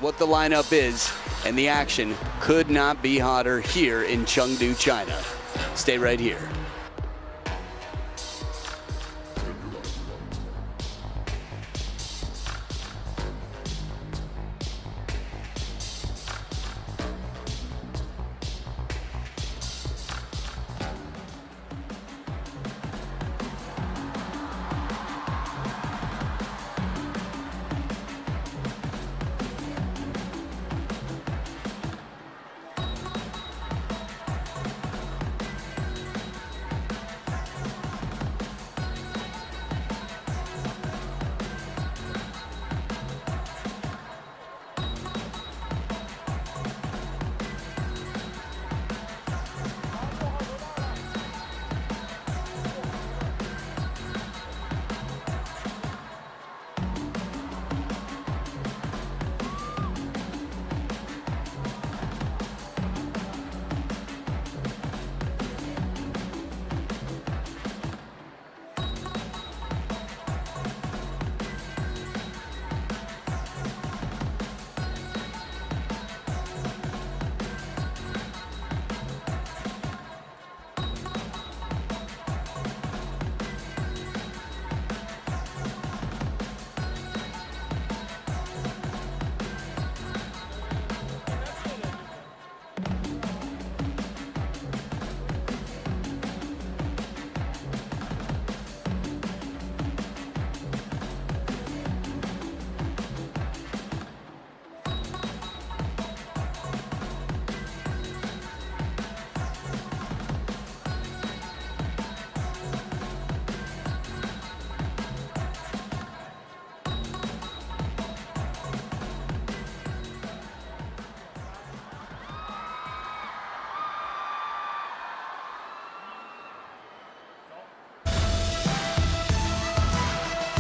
what the lineup is, and the action could not be hotter here in Chengdu, China. Stay right here.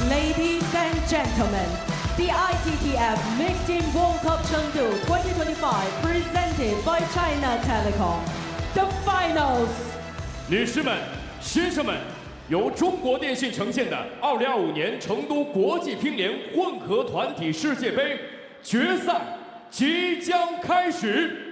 Ladies and gentlemen, the ITTF Mixed Team World Cup Chengdu 2025 presented by China Telecom. The finals. 女士们、先生们，由中国电信呈现的2025年成都国际乒联混合团体世界杯决赛即将开始。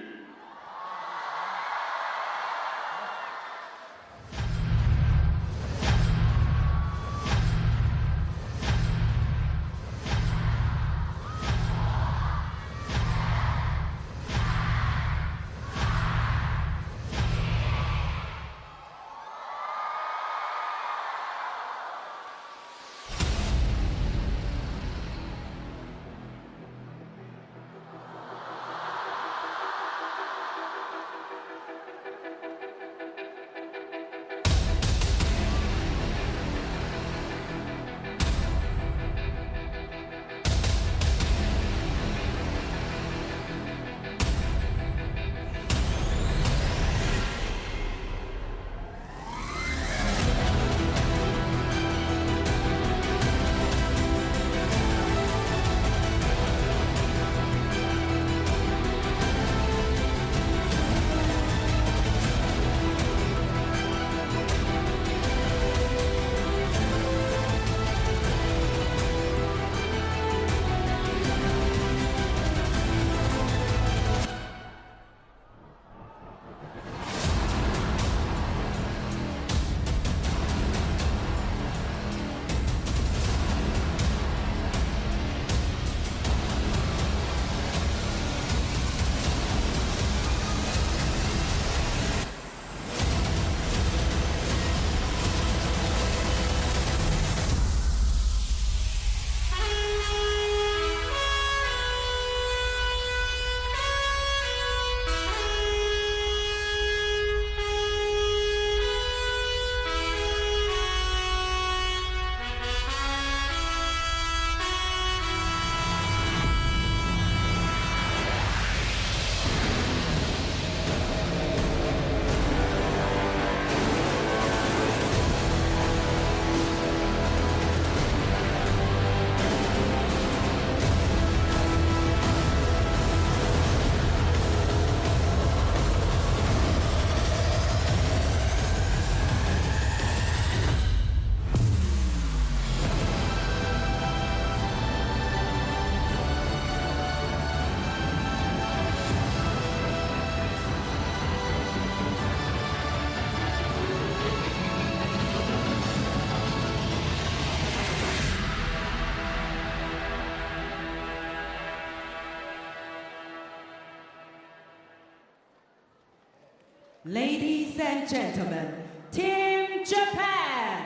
Ladies and gentlemen, Team Japan.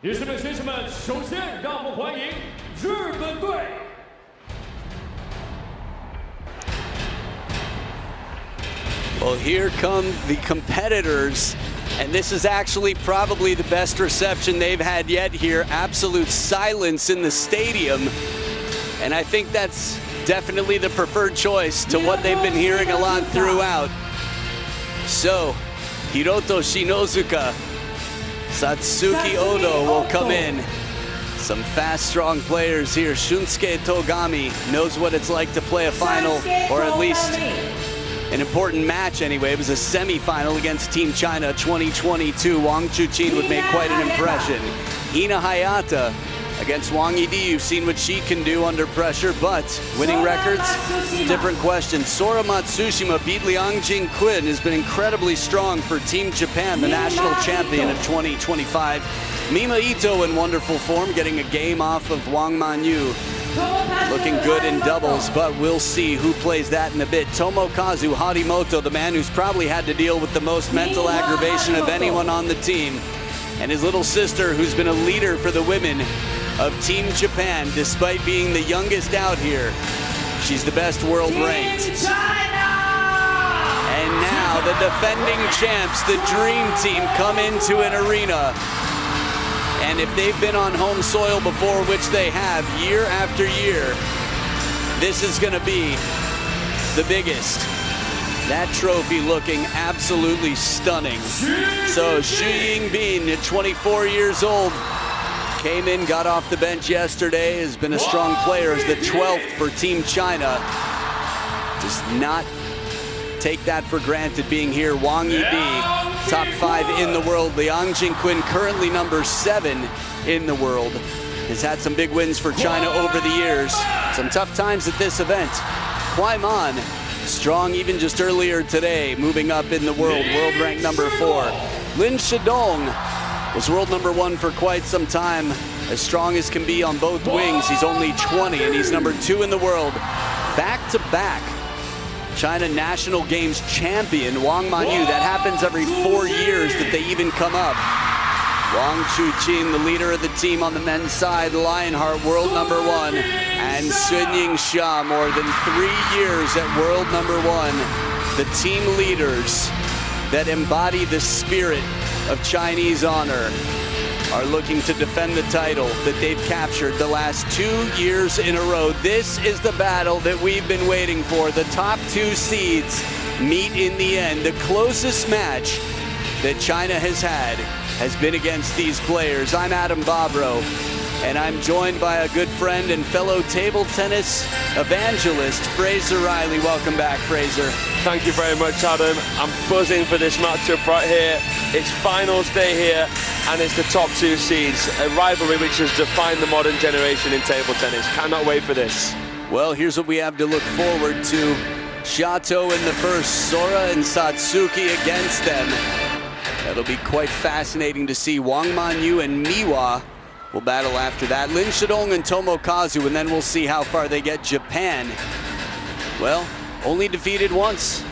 女士们、先生们，首先让我们欢迎日本队。Well, here come the competitors, and this is actually probably the best reception they've had yet here. Absolute silence in the stadium, and I think that's definitely the preferred choice to what they've been hearing a lot throughout. So, Hiroto Shinozuka, Satsuki Odo will come in. Some fast, strong players here. Shunsuke Togami knows what it's like to play a final, or at least an important match anyway. It was a semi-final against Team China 2022. Wang Chuqin would make quite an impression. Hina Hayata against Wang Yidi. You've seen what she can do under pressure, but winning records, different question. Sora Matsushima beat Liang Jingquin, has been incredibly strong for Team Japan, the national champion of 2025. Mima Ito in wonderful form, getting a game off of Wang Manyu. Looking good in doubles, but we'll see who plays that in a bit. Tomokazu Harimoto, the man who's probably had to deal with the most mental aggravation of anyone on the team. And his little sister, who's been a leader for the women of Team Japan, despite being the youngest out here. She's the best world ranked. And now the defending champs, the Dream Team, come into an arena. And if they've been on home soil before, which they have year after year, this is going to be the biggest. That trophy looking absolutely stunning. So Xu Yingbin, at 24 years old, came in, got off the bench yesterday, has been a strong player, is the 12th for Team China. Does not take that for granted being here. Wang Yidi, top 5 in the world. Liang Jingquin, currently number 7 in the world. Has had some big wins for China over the years. Some tough times at this event. Kwai Man, strong even just earlier today, moving up in the world ranked number 4. Lin Shidong was world number 1 for quite some time, as strong as can be on both wings. He's only 20 and he's number 2 in the world. Back to back China National Games champion, Wang Manyu. That happens every 4 years that they even come up. Wang Chuqin, the leader of the team on the men's side, Lionheart, world number 1. And Sun Ying-sha, more than 3 years at world number 1. The team leaders that embody the spirit of Chinese honor are looking to defend the title that they've captured the last 2 years in a row. This is the battle that we've been waiting for. The top 2 seeds meet in the end. The closest match that China has had has been against these players. I'm Adam Bobrow, and I'm joined by a good friend and fellow table tennis evangelist, Fraser Riley. Welcome back, Fraser. Thank you very much, Adam. I'm buzzing for this matchup right here. It's finals day here, and it's the top 2 seeds. A rivalry which has defined the modern generation in table tennis. Cannot wait for this. Well, here's what we have to look forward to. Shato in the first, Sora and Satsuki against them. That'll be quite fascinating to see. Wang Manyu and Miwa will battle after that. Lin Shidong and Tomokazu, and then we'll see how far they get. Japan, well, only defeated once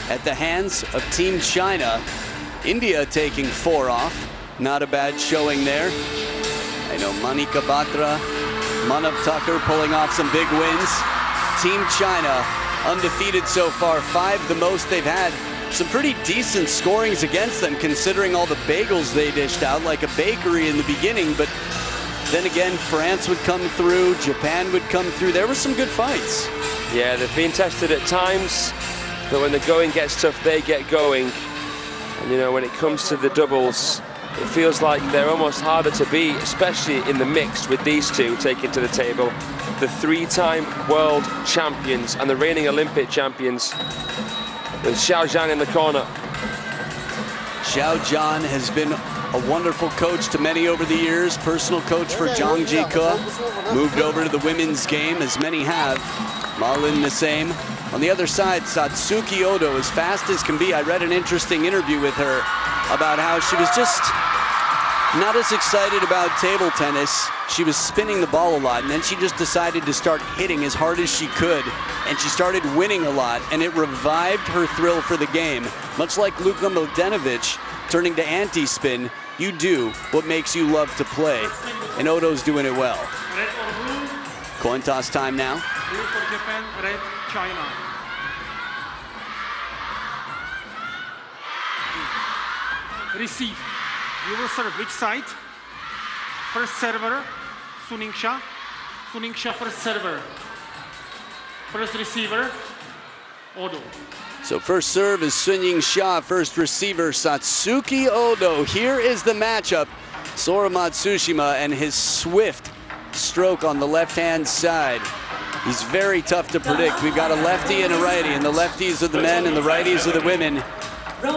at the hands of Team China. India taking 4 off. Not a bad showing there. I know Manika Batra, Manav Tucker pulling off some big wins. Team China undefeated so far, 5 the most they've had. Some pretty decent scorings against them, considering all the bagels they dished out, like a bakery in the beginning. But then again, France would come through, Japan would come through. There were some good fights. Yeah, they've been tested at times, but when the going gets tough, they get going. And you know, when it comes to the doubles, it feels like they're almost harder to beat, especially in the mixed with these two taking to the table. The 3-time world champions and the reigning Olympic champions, with Xiao Zhan in the corner. Xiao Zhan has been a wonderful coach to many over the years, personal coach for Zhang Jike. Moved over to the women's game, as many have. Ma Lin the same. On the other side, Satsuki Odo, as fast as can be. I read an interesting interview with her about how she was just Not as excited about table tennis. She was spinning the ball a lot, and then she just decided to start hitting as hard as she could, and she started winning a lot, and it revived her thrill for the game. Much like Luka Mladenovic turning to anti-spin, you do what makes you love to play, and Odo's doing it well. Red or blue? Coin toss time now. Blue for Japan, red China. Receive. You will serve which side? First server, Suningsha. Suningsha first server. First receiver, Odo. So first serve is Sunying Sha, first receiver Satsuki Odo. Here is the matchup. Sora Matsushima and his swift stroke on the left-hand side. He's very tough to predict. We've got a lefty and a righty, and the lefties are the men and the righties are the women.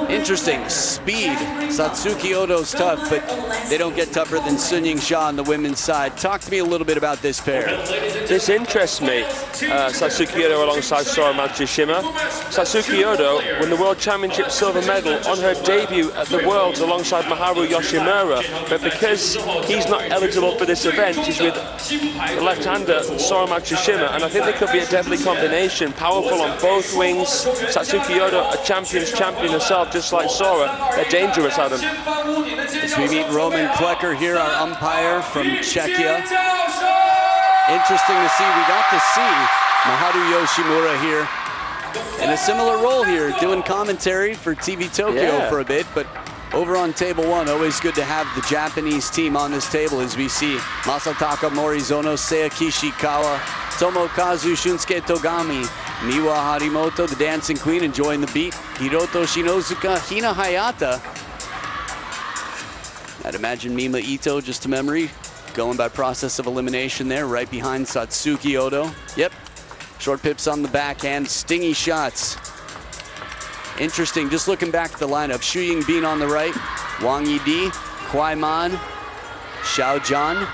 Interesting speed. Satsuki Odo's tough, but they don't get tougher than Sunying Sha on the women's side. Talk to me a little bit about this pair. This interests me. Satsuki Odo alongside Sora Matsushima. Satsuki Odo won the World Championship silver medal on her debut at the Worlds alongside Maharu Yoshimura, but because he's not eligible for this event, she's with the left-hander Sora Matsushima, and I think they could be a deadly combination. Powerful on both wings. Satsuki Odo, a champion's champion herself, just like Sora. They're dangerous, Adam. As we meet Roman Klecker here, our umpire from Czechia. Interesting to see. We got to see Maharu Yoshimura here in a similar role here, doing commentary for TV Tokyo for a bit, but over on table one, always good to have the Japanese team on this table as we see Masataka Morizono, Seiya Kishikawa, Tomokazu Shunsuke Togami, Miwa Harimoto, the dancing queen, enjoying the beat. Hiroto Shinozuka, Hina Hayata. I'd imagine Mima Ito, just a memory, going by process of elimination there, right behind Satsuki Odo. Yep, short pips on the backhand, stingy shots. Interesting, just looking back at the lineup, Xu Yingbin on the right, Wang Yidi, Kwai Man, Xiao Zhan,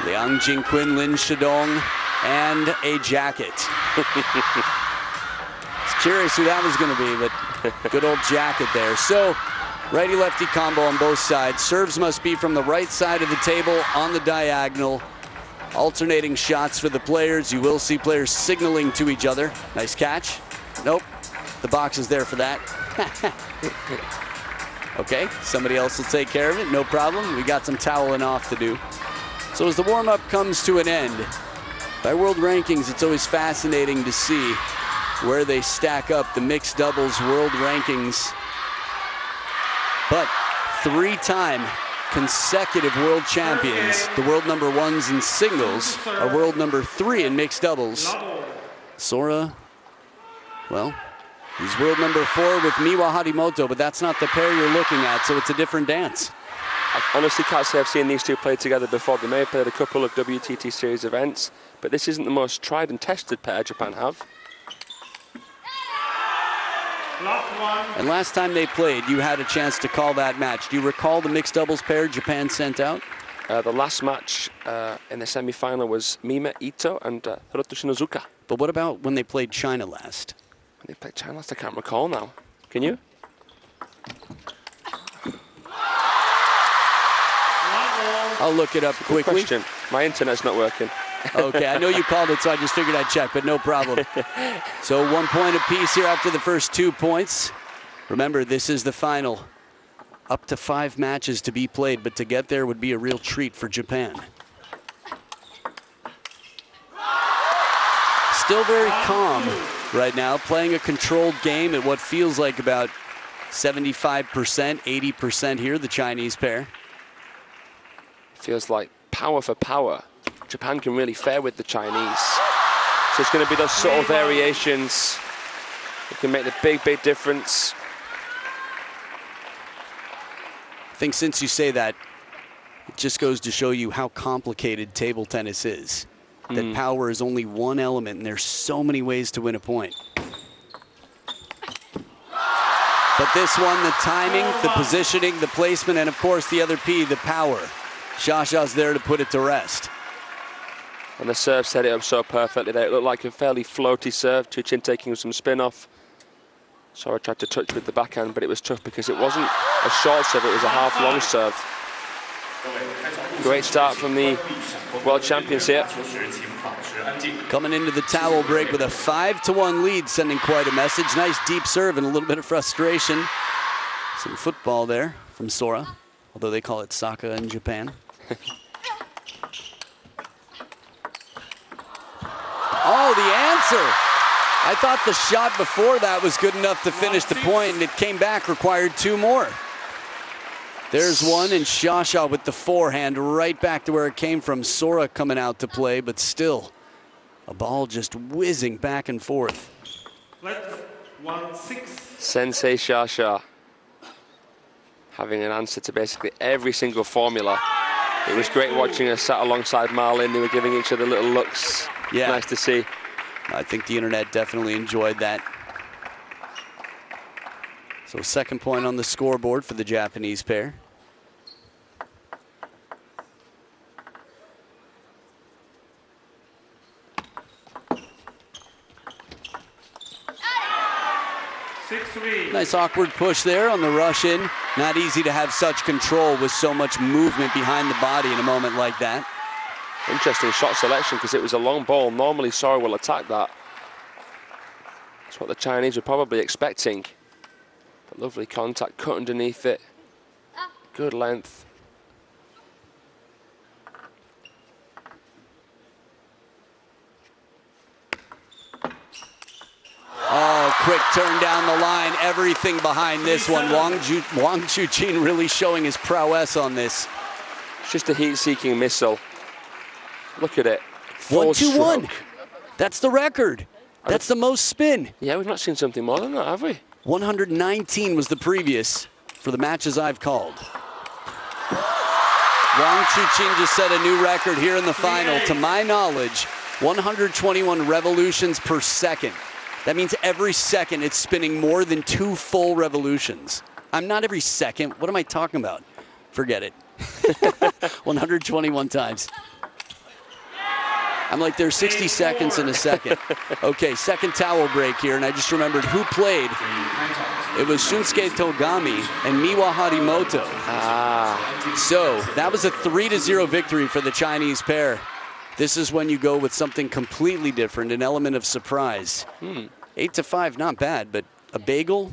Liang Jingquin, Lin Shidong, and a jacket. It's curious who that was going to be, but good old jacket there. So, righty-lefty combo on both sides. Serves must be from the right side of the table on the diagonal. Alternating shots for the players. You will see players signaling to each other. Nice catch. Nope. The box is there for that. Okay, somebody else will take care of it. No problem. We got some toweling off to do. So as the warm-up comes to an end, by world rankings, it's always fascinating to see where they stack up, the mixed doubles world rankings. But three-time consecutive world champions, the world number ones in singles, are world number 3 in mixed doubles. Sora, well, he's world number 4 with Miwa Harimoto, but that's not the pair you're looking at, so it's a different dance. I honestly can't say I've seen these two play together before. They may have played a couple of WTT series events, but this isn't the most tried and tested pair Japan have. And last time they played, you had a chance to call that match. Do you recall the mixed doubles pair Japan sent out? The last match in the semi-final was Mima Ito and Hiroto Shinozuka. But what about when they played China last? When they played China last, I can't recall now. Can you? I'll look it up quickly. Good question. My internet's not working. Okay, I know you called it, so I just figured I'd check, but no problem. So 1 point apiece here after the first 2 points. Remember, this is the final. Up to 5 matches to be played, but to get there would be a real treat for Japan. Still very calm right now, playing a controlled game at what feels like about 75%, 80% here, the Chinese pair. Feels like power for power. Japan can really fare with the Chinese. So it's going to be those subtle variations that can make the big, big difference. I think since you say that, it just goes to show you how complicated table tennis is. That power is only one element, and there's so many ways to win a point. But this one, the timing, the positioning, the placement, and of course the other P, the power. Shasha's there to put it to rest. And the serve set it up so perfectly there. It looked like a fairly floaty serve. Chuchin taking some spin off. Sora tried to touch with the backhand, but it was tough because it wasn't a short serve, it was a half-long serve. Great start from the world champions here. Coming into the towel break with a 5-1 lead, sending quite a message. Nice deep serve and a little bit of frustration. Some football there from Sora, although they call it Saka in Japan. Oh, the answer. I thought the shot before that was good enough to finish the point, and it came back, required 2 more. There's one, and Shasha with the forehand right back to where it came from. Sora coming out to play, but still a ball just whizzing back and forth. Sensei Shasha having an answer to basically every single formula. It was great watching her sat alongside Marlin. They were giving each other little looks. Yeah. Nice to see. I think the internet definitely enjoyed that. So second point on the scoreboard for the Japanese pair. Nice awkward push there on the rush in. Not easy to have such control with so much movement behind the body in a moment like that. Interesting shot selection because it was a long ball. Normally Sora will attack that. That's what the Chinese were probably expecting. But lovely contact, cut underneath it. Good length. Oh, quick turn down the line. Everything behind this one. Wang Chuqin really showing his prowess on this. It's just a heat-seeking missile. Look at it. 1-2-1. That's the record. That's the most spin. Yeah, we've not seen something more than that, have we? 119 was the previous for the matches I've called. Wang Chuqin just set a new record here in the final. To my knowledge, 121 revolutions per second. That means every second it's spinning more than 2 full revolutions. I'm not every second. What am I talking about? Forget it. 121 times. I'm like, there's 60 seconds in a second. Okay, second towel break here, and I just remembered who played. It was Shunsuke Togami and Miwa Harimoto. So that was a 3-0 victory for the Chinese pair. This is when you go with something completely different, an element of surprise. 8-5, not bad, but a bagel,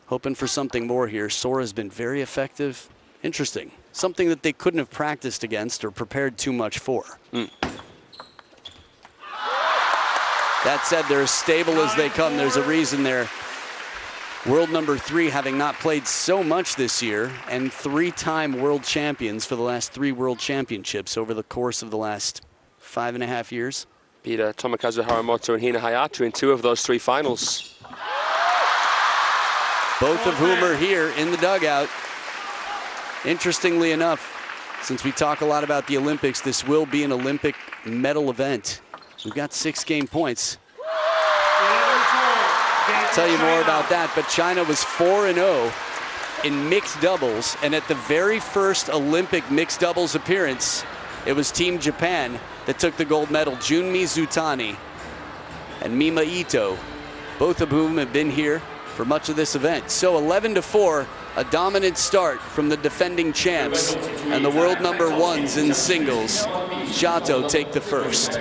hoping for something more here. Sora's been very effective. Interesting. Something that they couldn't have practiced against or prepared too much for. That said, they're as stable as they come. There's a reason they're world number 3, having not played so much this year, and 3-time world champions for the last 3 world championships over the course of the last 5.5 years. Beat Tomokazu Harimoto and Hina Hayato in 2 of those 3 finals. Both of whom are here in the dugout. Interestingly enough, since we talk a lot about the Olympics, this will be an Olympic medal event. We've got 6 game points. I'll tell you more about that, but China was 4-0 in mixed doubles, and at the very first Olympic mixed doubles appearance, it was Team Japan that took the gold medal. Junmi Zutani and Mima Ito, both of whom have been here for much of this event. So 11-4, a dominant start from the defending champs and the world number 1s in singles. Shato take the first.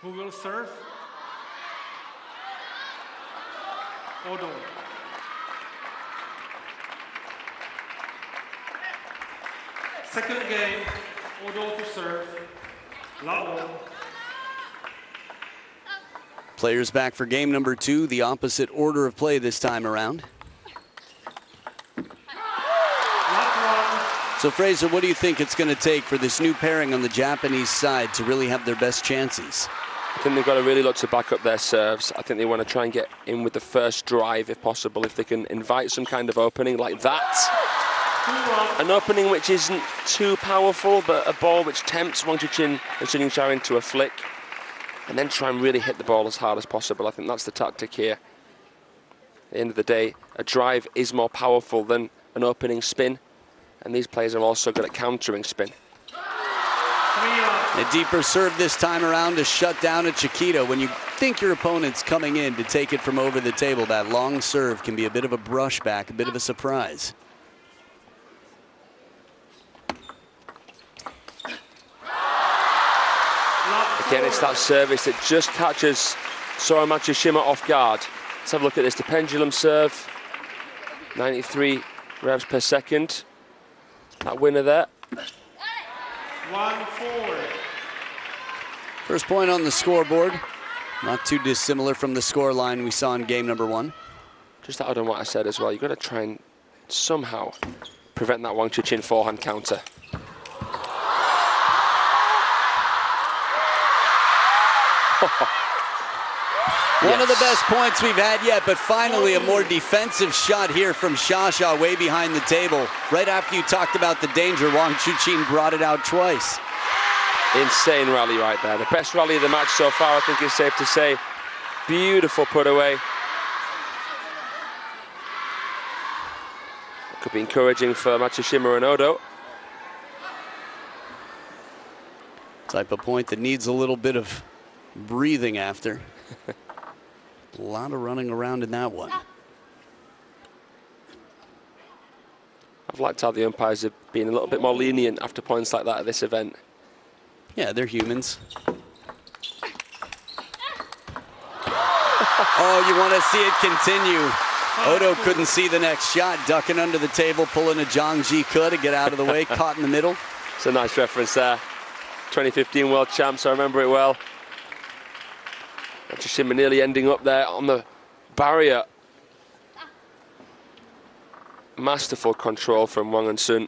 Who will serve? Odo. Second game, Odo to serve. Lao. Players back for game number 2, the opposite order of play this time around. So So, Fraser, what do you think it's going to take for this new pairing on the Japanese side to really have their best chances? I think they've got to really look to back up their serves. I think they want to try and get in with the first drive if possible. If they can invite some kind of opening like that. An opening which isn't too powerful, but a ball which tempts Wang Chuqin and Sun Yingxiao into a flick. And then try and really hit the ball as hard as possible. I think that's the tactic here. At the end of the day, a drive is more powerful than an opening spin. And these players are also good at countering spin. A deeper serve this time around to shut down a Chiquita. When you think your opponent's coming in to take it from over the table, that long serve can be a bit of a brushback, a bit of a surprise. Again, it's that service that just catches Sora Matsushima off guard. Let's have a look at this. The pendulum serve, 93 revs per second. That winner there. 1-4. First point on the scoreboard. Not too dissimilar from the score line we saw in game number 1. Just to add on what I said as well, you've got to try and somehow prevent that Wang Chuqin forehand counter. One of the best points we've had yet, but finally a more defensive shot here from Xia way behind the table. Right after you talked about the danger, Wang Chuqin brought it out twice. Insane rally right there. The best rally of the match so far, I think it's safe to say. Beautiful put away. Could be encouraging for Matsushima and Odo. Type of point that needs a little bit of breathing after. A lot of running around in that one. I've liked how the umpires have been a little bit more lenient after points like that at this event. Yeah, they're humans. Oh, you want to see it continue. Odo couldn't see the next shot, ducking under the table, pulling a Zhang Jike to get out of the way, caught in the middle. It's a nice reference there. 2015 world champs, I remember it well. Matsushima nearly ending up there on the barrier. Masterful control from Wang and Sun,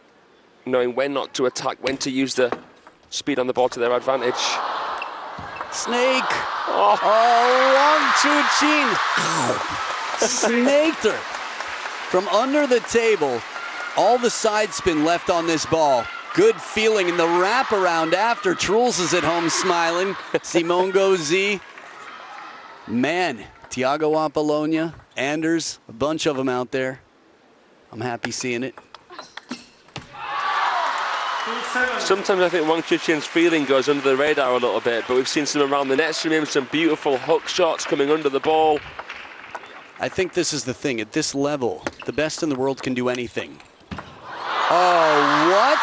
knowing when not to attack, when to use the speed on the ball to their advantage. Snake! Wang Chuqin snaked her from under the table. All the side spin left on this ball. Good feeling in the wraparound after. Truls is at home smiling. Simone Gauzy. Man, Tiago Apollonia, Anders, a bunch of them out there. I'm happy seeing it. Sometimes I think Wang Chuqin's feeling goes under the radar a little bit, but we've seen some around the nets from him, some beautiful hook shots coming under the ball. I think this is the thing. At this level, the best in the world can do anything. Oh, what?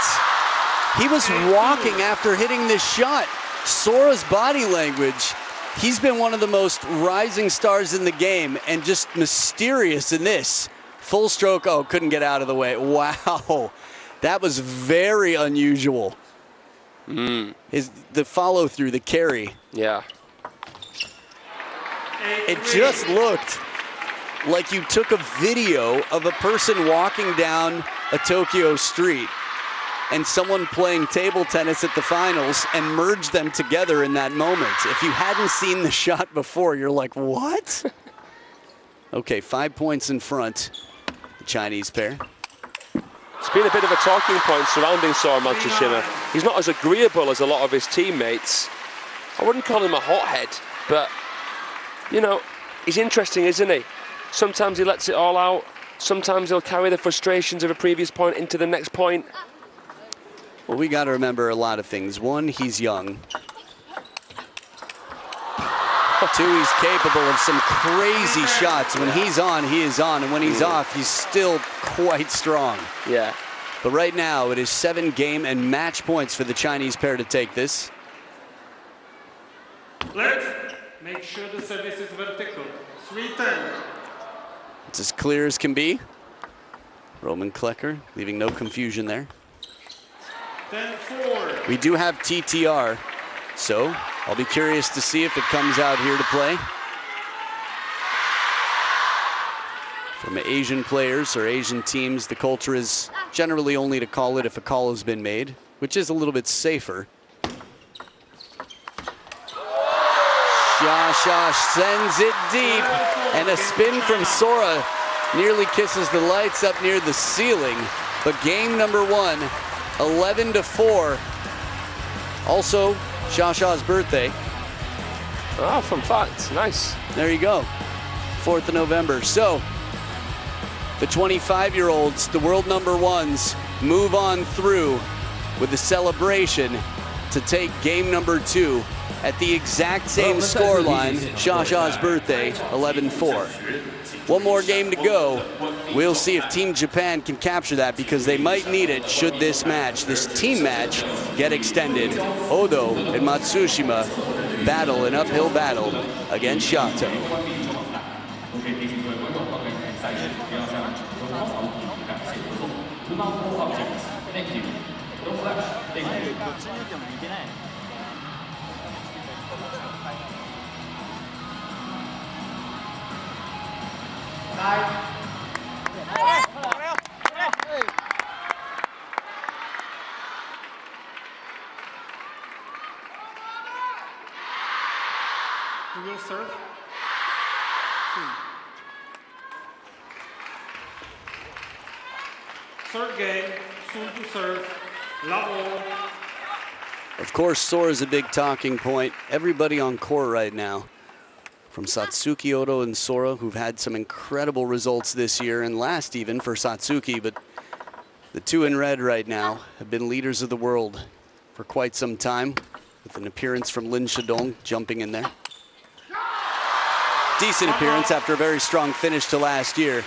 He was walking after hitting this shot. Sora's body language. He's been one of the most rising stars in the game and just mysterious in this. Full stroke, oh, couldn't get out of the way. Wow, that was very unusual. The follow through, the carry. Yeah. It just looked like you took a video of a person walking down a Tokyo street and someone playing table tennis at the finals and merged them together in that moment. If you hadn't seen the shot before, you're like, what? Okay, 5 points in front, the Chinese pair. It's been a bit of a talking point surrounding Sora Matsushima. He's not as agreeable as a lot of his teammates. I wouldn't call him a hothead, but, you know, he's interesting, isn't he? Sometimes he lets it all out. Sometimes he'll carry the frustrations of a previous point into the next point. Well, we got to remember a lot of things. One, he's young. Two, he's capable of some crazy shots. When he's on, he is on. And when he's off, he's still quite strong. Yeah. But right now, it is 7 game and match points for the Chinese pair to take this. Let's make sure the service is vertical. 3-10. It's as clear as can be. Roman Klecker leaving no confusion there. 10-4. We do have TTR, so I'll be curious to see if it comes out here to play. From Asian players or Asian teams, the culture is generally only to call it if a call has bin made, which is a little bit safer. Sciascia sends it deep, and a spin from Sora nearly kisses the lights up near the ceiling. But game number 1, 11-4. Also, Sciascia's birthday. Oh, fun fact. Nice. There you go. 4th of November. So, the 25-year-olds, the world number 1s, move on through with the celebration to take game number 2 at the exact same scoreline. Sciascia's birthday, 11-4. One more game to go. We'll see if Team Japan can capture that, because they might need it should this match, this team match, get extended. Odo and Matsushima battle an uphill battle against Shato. Who will serve? Third game, soon to serve, Lavo. Of course, Sora is a big talking point. Everybody on court right now, from Satsuki, Odo, and Sora, who've had some incredible results this year and last even for Satsuki, but the two in red right now have been leaders of the world for quite some time, with an appearance from Lin Shidong jumping in there. Decent appearance after a very strong finish to last year.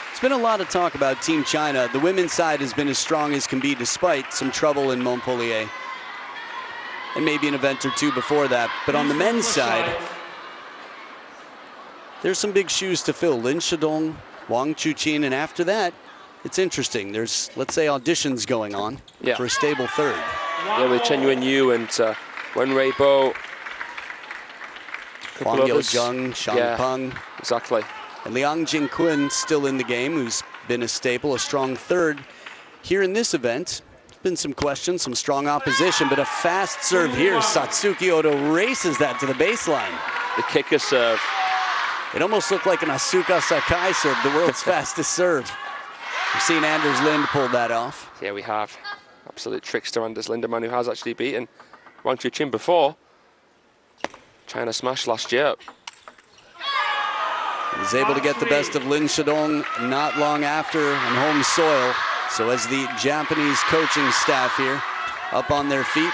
There's been a lot of talk about Team China. The women's side has been as strong as can be despite some trouble in Montpellier, and maybe an event or two before that. But on the men's side, there's some big shoes to fill. Lin Shidong, Wang Chuqin, and after that, it's interesting. There's, let's say, auditions going on for a stable third. Yeah, with Chen Yuanyu and Wen Weibo. Huang Yaozheng, Shang Peng. Exactly. And Liang Jingqun still in the game, who's been a staple, a strong third. Here in this event, been some questions, some strong opposition, but a fast serve here. Satsuki Odo races that to the baseline. The kicker serve. It almost looked like an Asuka Sakai serve, the world's fastest serve. We've seen Anders Lind pull that off. Yeah, we have. Absolute trickster Anders Lind, a man who has actually beaten Wang Chuqin before. China smash last year. He was able to get the best of Lin Shidong not long after on home soil. So as the Japanese coaching staff here up on their feet,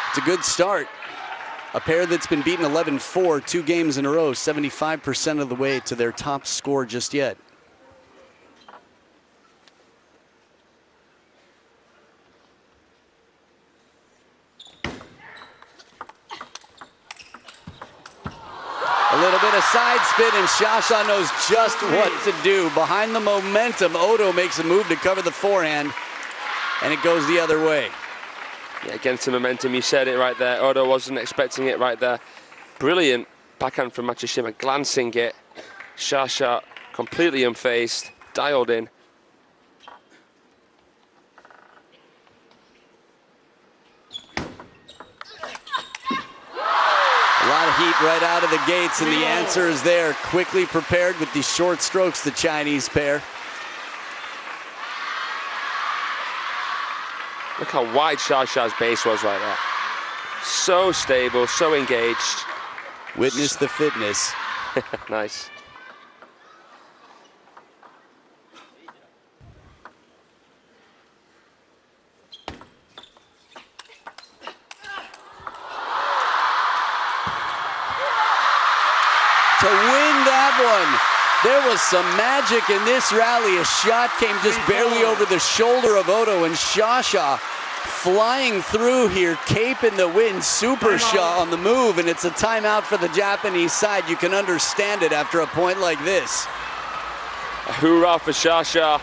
it's a good start. A pair that's been beaten 11-4 2 games in a row, 75% of the way to their top score just yet. A little bit of side spin, and Sciascia knows just what to do. Behind the momentum, Odo makes a move to cover the forehand, and it goes the other way. Yeah, against the momentum, you said it right there. Odo wasn't expecting it right there. Brilliant backhand from Matsushima, glancing it. Sciascia completely unfazed, dialed in. A lot of heat right out of the gates, and the answer is there. Quickly prepared with these short strokes, the Chinese pair. Look how wide Sciascia's base was right there. So stable, so engaged. Witness the fitness. Nice. To win that one. There was some magic in this rally. A shot came just barely over the shoulder of Odo, and Sciascia flying through here, cape in the wind, super shot on the move, and it's a timeout for the Japanese side. You can understand it after a point like this. A hoorah for Sciascia.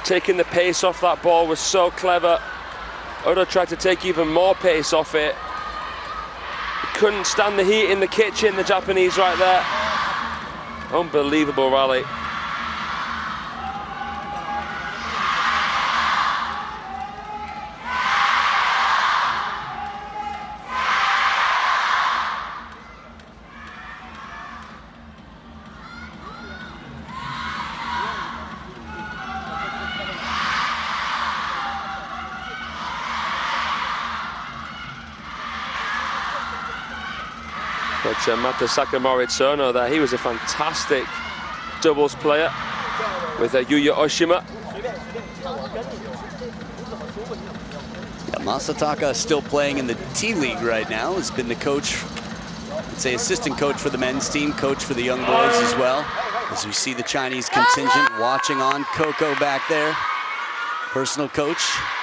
Taking the pace off that ball was so clever. Odo tried to take even more pace off it. Couldn't stand the heat in the kitchen, the Japanese right there. Unbelievable rally. Matasaka Moritsuno there. He was a fantastic doubles player with Yuya Oshima. Yeah, Masataka is still playing in the T-League right now. Has been the coach, I'd say assistant coach for the men's team, coach for the young boys as well. As we see the Chinese contingent watching on. Coco back there, personal coach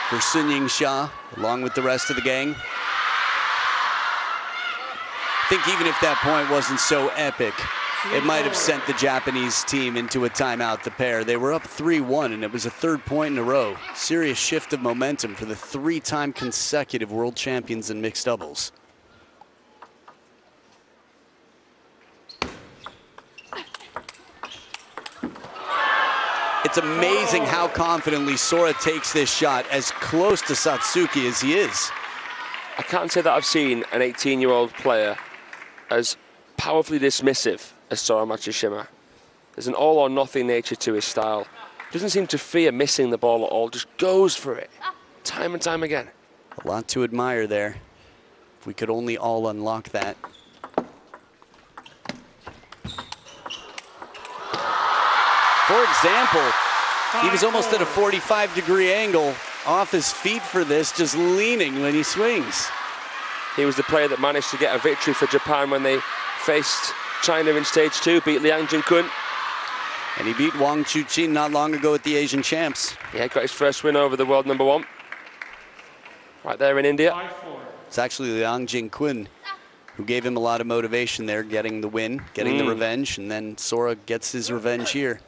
for Sun Ying-sha, along with the rest of the gang. I think even if that point wasn't so epic, it might have sent the Japanese team into a timeout, the pair. They were up 3-1, and it was a third point in a row. Serious shift of momentum for the three-time consecutive world champions in mixed doubles. It's amazing how confidently Sora takes this shot, as close to Satsuki as he is. I can't say that I've seen an 18-year-old player as powerfully dismissive as Sora Matsushima. There's an all-or-nothing nature to his style. Doesn't seem to fear missing the ball at all, just goes for it, time and time again. A lot to admire there. If we could only all unlock that. For example, he was almost at a 45-degree angle off his feet for this, just leaning when he swings. He was the player that managed to get a victory for Japan when they faced China in stage 2, beat Liang Jinkun. And he beat Wang Chuqin not long ago at the Asian Champs. Yeah, got his first win over the world #1. Right there in India. 5-4. It's actually Liang Jinkun who gave him a lot of motivation there, getting the win, getting the revenge, and then Sora gets his revenge here.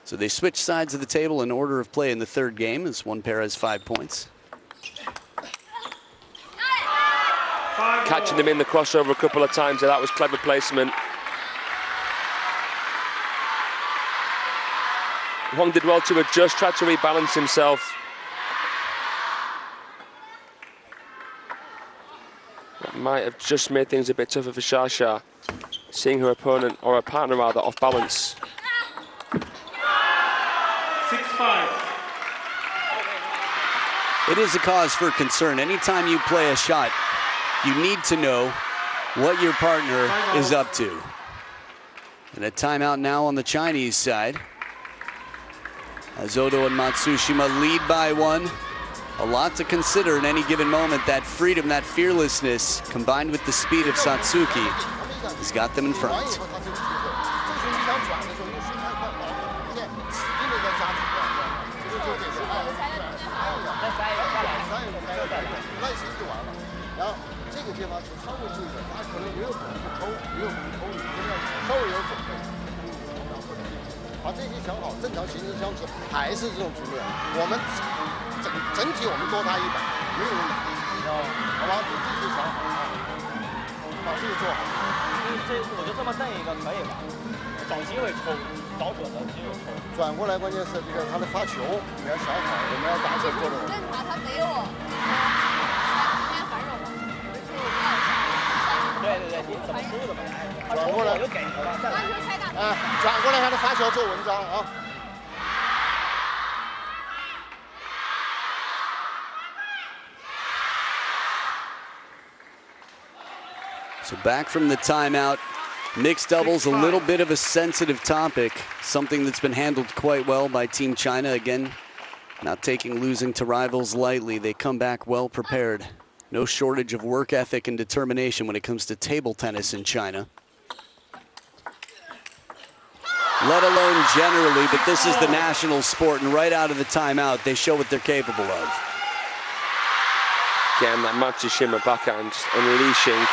So they switch sides of the table in order of play in the third game, as one pair has 5 points. Catching them in the crossover a couple of times, that was clever placement. Wang did well to adjust, tried to rebalance himself. That might have just made things a bit tougher for Shasha, seeing her opponent, or her partner rather, off balance. 6-5. It is a cause for concern. Anytime you play a shot, you need to know what your partner is up to. And a timeout now on the Chinese side. As Odo and Matsushima lead by 1. A lot to consider in any given moment. That freedom, that fearlessness, combined with the speed of Satsuki, has got them in front. So back from the timeout, mixed doubles, a little bit of a sensitive topic, something that's been handled quite well by Team China. Again, not taking losing to rivals lightly. They come back well prepared. No shortage of work ethic and determination when it comes to table tennis in China. Let alone generally, but this is the national sport, and right out of the timeout, they show what they're capable of. Again, that Matsushima backhand unleashing.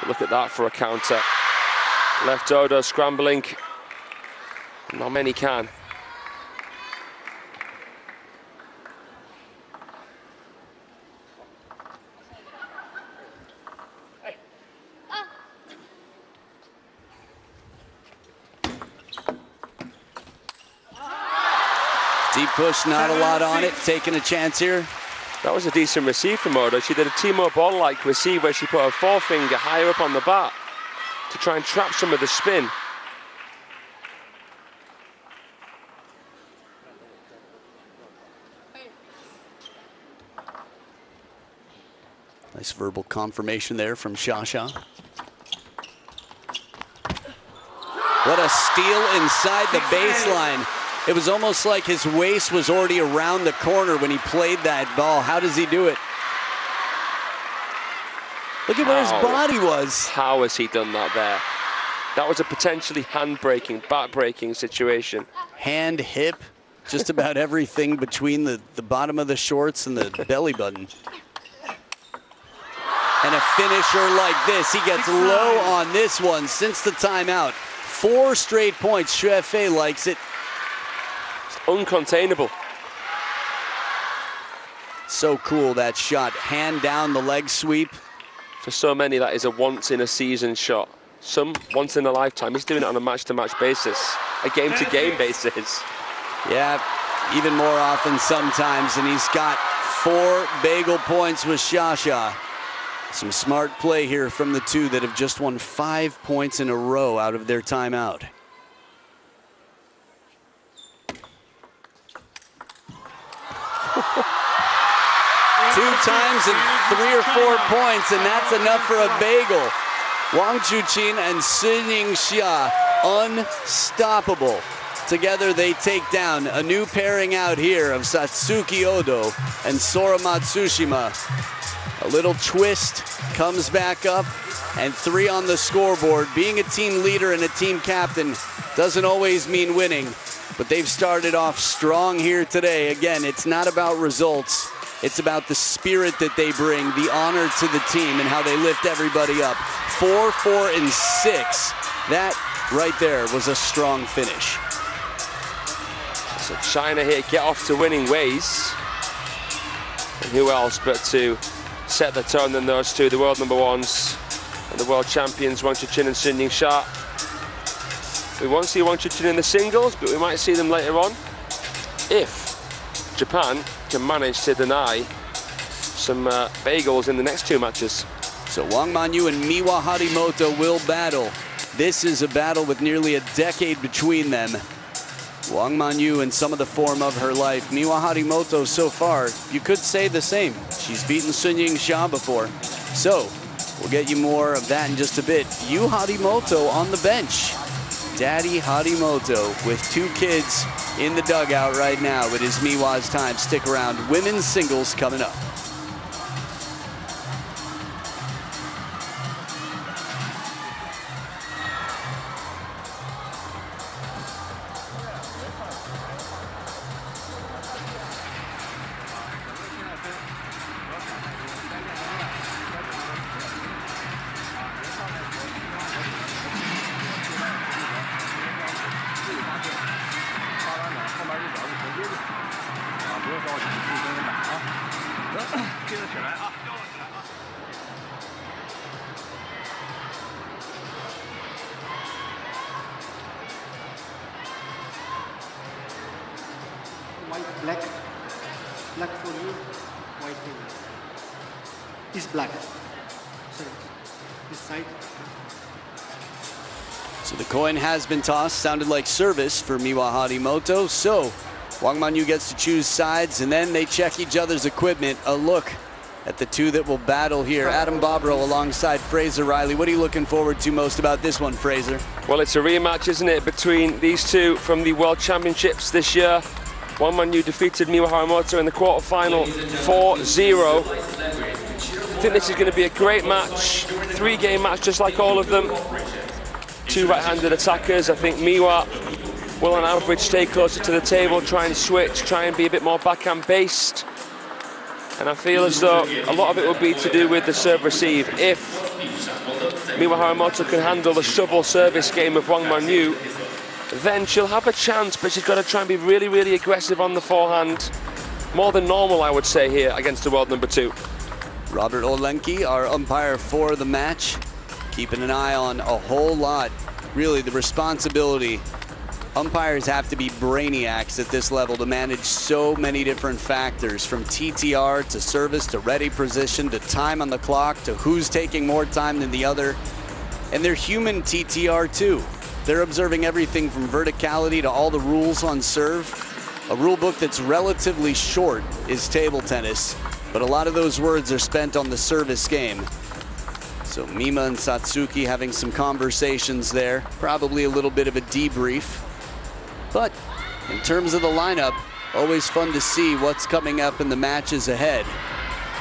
Look at that for a counter. Left Odo scrambling. Not many can. Deep push, not a lot on it. Taking a chance here. That was a decent receive from Odo. She did a Timo Boll-like receive where she put her forefinger higher up on the bat to try and trap some of the spin. Nice verbal confirmation there from Shasha. What a steal inside the baseline. It was almost like his waist was already around the corner when he played that ball. How does he do it? Look at where his body was. How has he done that there? That was a potentially hand-breaking, back-breaking situation. Hand, hip, just about everything between the bottom of the shorts and the belly button. And a finisher like this. He gets low on this one since the timeout. 4 straight points. Xue Fei likes it. It's uncontainable. So cool, that shot. Hand down the leg sweep. For so many, that is a once-in-a-season shot. Some once in a lifetime. He's doing it on a match-to-match basis, a game-to-game basis. Yeah, even more often sometimes, and he's got 4 bagel points with Xia. Some smart play here from the two that have just won 5 points in a row out of their timeout. Two times and 3 or 4 points, and that's enough for a bagel. Wang Chuqin and Suning Xia, unstoppable. Together they take down a new pairing out here of Satsuki Odo and Sora Matsushima. A little twist, comes back up, and 3 on the scoreboard. Being a team leader and a team captain doesn't always mean winning, but they've started off strong here today. Again, it's not about results. It's about the spirit that they bring, the honor to the team, and how they lift everybody up. 4, 4, and 6. That right there was a strong finish. So China here get off to winning ways. And who else but to set the tone than those two, the world number 1s and the world champions, Wang Chuqin and Suning Xia. We won't see Wang Chuqin in the singles, but we might see them later on if Japan can manage to deny some bagels in the next 2 matches. So Wang Manyu and Miwa Harimoto will battle. This is a battle with nearly a decade between them. Wang Manyu in some of the form of her life. Miwa Harimoto so far, you could say the same. She's beaten Suning Xia before. So we'll get you more of that in just a bit. Yu Harimoto on the bench. Daddy Harimoto with 2 kids in the dugout right now. It is Miwa's time. Stick around. Women's singles coming up. Black for you, white for you. It's black. Sorry. This side. So the coin has been tossed. Sounded like service for Miwa Harimoto. So Wang Manyu gets to choose sides, and then they check each other's equipment. A look at the two that will battle here. Adam Bobrow alongside Fraser Riley. What are you looking forward to most about this one, Fraser? Well, it's a rematch, isn't it, between these two from the World Championships this year. Wang Manyu defeated Miwa Harimoto in the quarterfinal 4-0. I think this is going to be a great match. 3-game match, just like all of them. 2 right-handed attackers. I think Miwa will on average stay closer to the table, try and switch, try and be a bit more backhand based. And I feel as though a lot of it will be to do with the serve receive. If Miwa Harimoto can handle the shovel service game of Wang Manyu, then she'll have a chance, but she's got to try and be really, really aggressive on the forehand. More than normal, I would say, here against the world number 2. Robert Olenki, our umpire for the match, keeping an eye on a whole lot. Really, the responsibility. Umpires have to be brainiacs at this level to manage so many different factors, from TTR to service to ready position to time on the clock to who's taking more time than the other. And they're human TTR too. They're observing everything from verticality to all the rules on serve. A rule book that's relatively short is table tennis, but a lot of those words are spent on the service game. So Mima and Satsuki having some conversations there, probably a little bit of a debrief. But in terms of the lineup, always fun to see what's coming up in the matches ahead.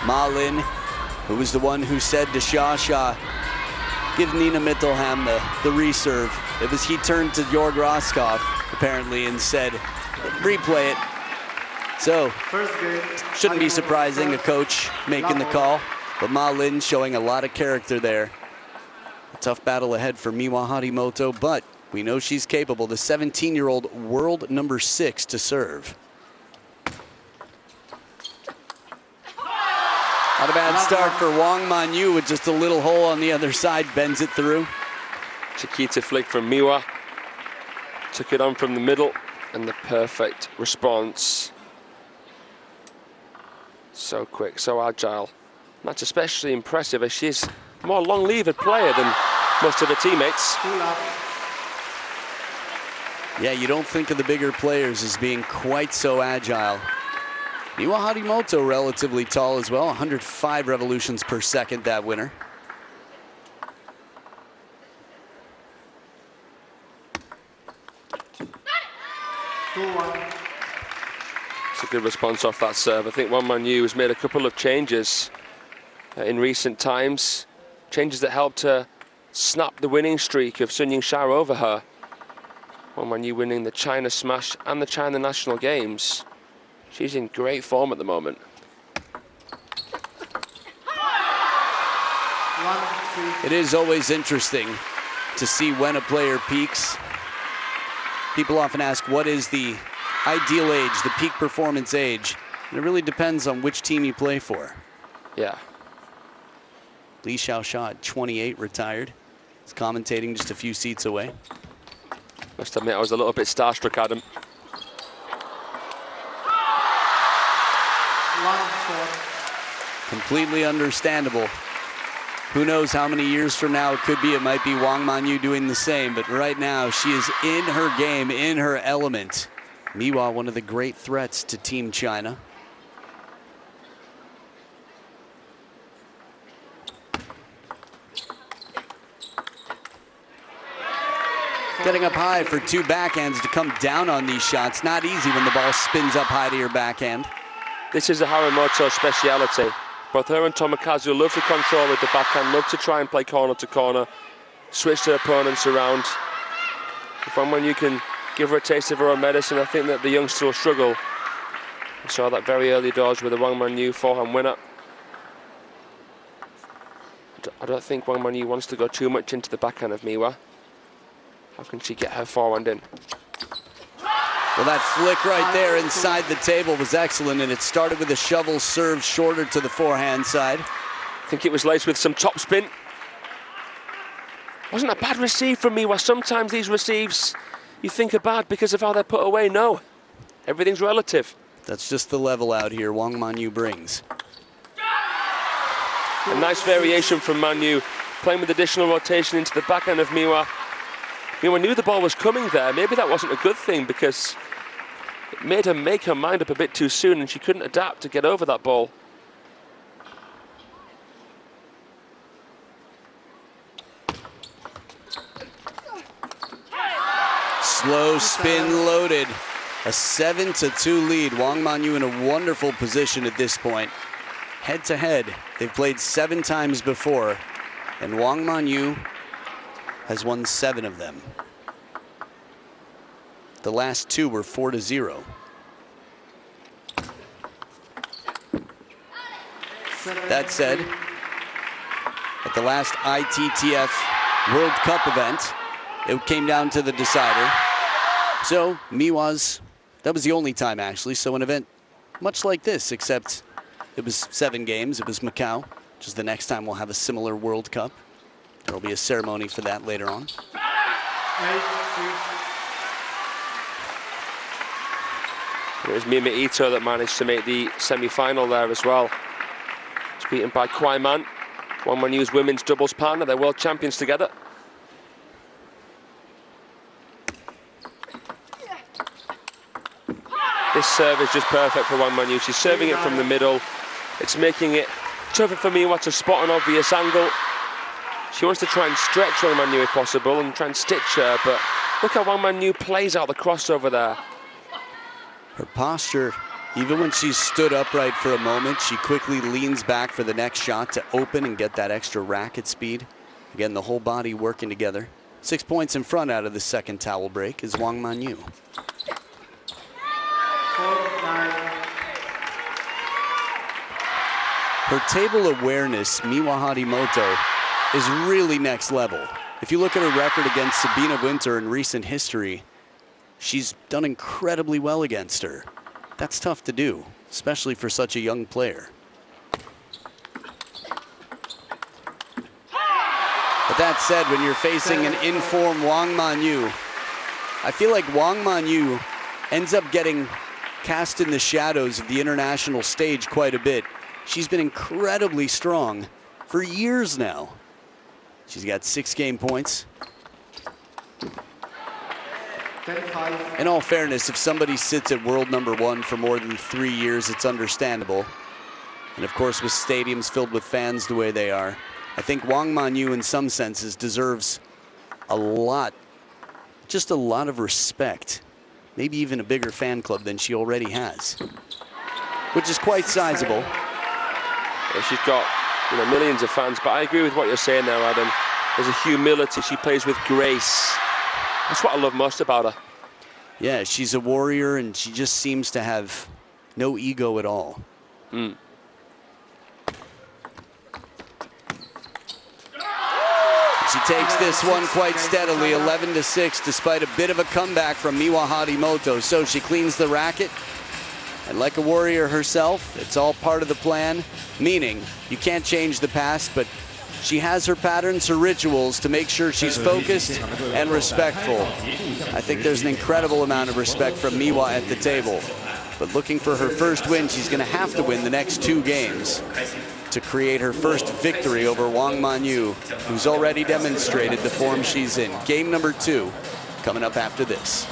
Ma Lin, who was the one who said to Sha, give Nina Mittelham the reserve. It was he turned to Jorg Roskopf, apparently, and said, replay it. So, shouldn't be surprising, a coach making the call. But Ma Lin showing a lot of character there. A tough battle ahead for Miwa Harimoto, but we know she's capable. The 17-year-old world number 6 to serve. Not a bad start for Wang Manyu with just a little hole on the other side, bends it through. Chiquita flick from Miwa. Took it on from the middle, and the perfect response. So quick, so agile. That's especially impressive as she's a more long-levered player than most of her teammates. Yeah, you don't think of the bigger players as being quite so agile. Miwa Harimoto relatively tall as well, 105 revolutions per second, that winner. It's a good response off that serve. I think Wang Manyu has made a couple of changes in recent times. Changes that helped her snap the winning streak of Sun Ying-sha over her. Wang Manyu winning the China Smash and the China National Games. She's in great form at the moment. It is always interesting to see when a player peaks. People often ask, what is the ideal age, the peak performance age? And it really depends on which team you play for. Yeah. Li Xiaosha at 28, retired. He's commentating just a few seats away. Must admit, I was a little bit starstruck, Adam. Completely understandable. Who knows how many years from now it could be. It might be Wang Manyu doing the same, but right now she is in her game, in her element. Miwa, one of the great threats to Team China. Getting up high for two backhands to come down on these shots. Not easy when the ball spins up high to your backhand. This is a Harimoto speciality. Both her and Tomokazu love to control with the backhand, love to try and play corner to corner, switch their opponents around. If Wang Manyu can give her a taste of her own medicine, I think that the youngster will struggle. We saw that very early doors with the Wang Manyu forehand winner. I don't think Wang Manyu wants to go too much into the backhand of Miwa. How can she get her forehand in? Well, that flick right there inside the table was excellent, and it started with a shovel serve shorter to the forehand side. I think it was laced with some topspin. Wasn't a bad receive from Miwa. Sometimes these receives you think are bad because of how they're put away. No, everything's relative. That's just the level out here Wang Manyu brings. A nice variation from Manyu, playing with additional rotation into the backhand of Miwa. Miwa knew the ball was coming there. Maybe that wasn't a good thing because it made her make her mind up a bit too soon and she couldn't adapt to get over that ball. Slow spin loaded. A 7-2 lead. Wang Manyu in a wonderful position at this point. Head to head, they've played 7 times before, and Wang Manyu has won 7 of them. The last 2 were 4-0. That said, at the last ITTF World Cup event, it came down to the decider. So Miwa's, that was the only time actually, so an event much like this, except it was 7 games, it was Macau, which is the next time we'll have a similar World Cup. There'll be a ceremony for that later on. It was Mima Ito that managed to make the semi-final there as well. It's beaten by Kwai Man, Wang Manyu's women's doubles partner. They're world champions together. This serve is just perfect for Wang Manyu. She's serving it from the middle. It's making it tougher for Miwa to spot an obvious angle. She wants to try and stretch Wang Manyu if possible and try and stitch her, but look how Wang Manyu plays out the crossover there. Her posture, even when she's stood upright for a moment, she quickly leans back for the next shot to open and get that extra racket speed. Again, the whole body working together. 6 points in front out of the second towel break is Wang Manyu. 4-9. Her table awareness, Miwa Harimoto, is really next level. If you look at her record against Sabina Winter in recent history, she's done incredibly well against her. That's tough to do, especially for such a young player. But that said, when you're facing an in-form Wang Manyu, I feel like Wang Manyu ends up getting cast in the shadows of the international stage quite a bit. She's been incredibly strong for years now. She's got 6 game points. 10-5. In all fairness, if somebody sits at world #1 for more than 3 years, it's understandable. And of course, with stadiums filled with fans the way they are, I think Wang Manyu in some senses deserves a lot, just a lot of respect. Maybe even a bigger fan club than she already has, which is quite sizable. Yeah, she's got, you know, millions of fans, but I agree with what you're saying there, Adam. There's a humility. She plays with grace. That's what I love most about her. Yeah, she's a warrior, and she just seems to have no ego at all. She takes this one quite steadily, 11-6, despite a bit of a comeback from Miwa Harimoto. So she cleans the racket, and like a warrior herself, it's all part of the plan, meaning you can't change the past, but she has her patterns, her rituals to make sure she's focused and respectful. I think there's an incredible amount of respect from Miwa at the table. But looking for her first win, she's going to have to win the next 2 games to create her first victory over Wang Manyu, who's already demonstrated the form she's in. Game number 2 coming up after this.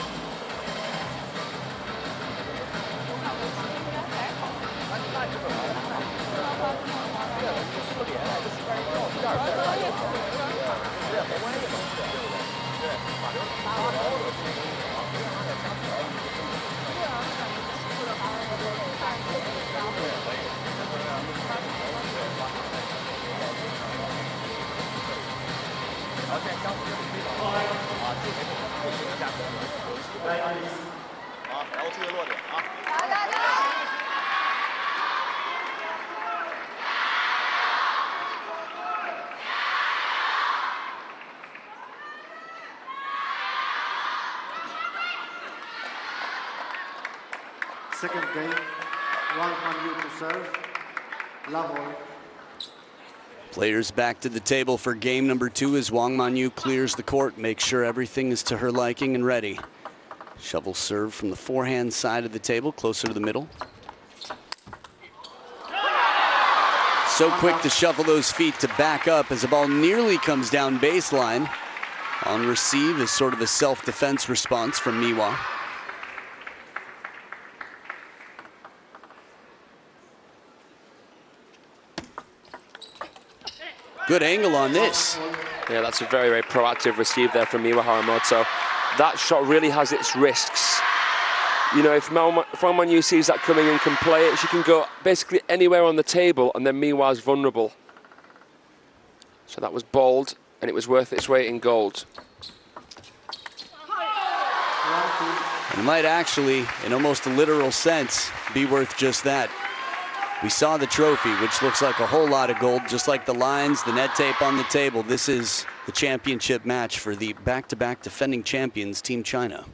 Second game, Wang Manyu to serve. Lavoy. Players back to the table for game number 2 as Wang Manyu clears the court, makes sure everything is to her liking and ready. Shovel serve from the forehand side of the table, closer to the middle. So quick to shuffle those feet to back up as the ball nearly comes down baseline. On receive is sort of a self-defense response from Miwa. Good angle on this. Yeah, that's a very, very proactive receive there from Miwa Harimoto. That shot really has its risks. You know, if Wang Manyu sees that coming and can play it, she can go basically anywhere on the table, and then Miwa's vulnerable. So that was bold, and it was worth its weight in gold. It might actually, in almost a literal sense, be worth just that. We saw the trophy, which looks like a whole lot of gold, just like the lines, the net tape on the table. This is the championship match for the back-to-back defending champions, Team China.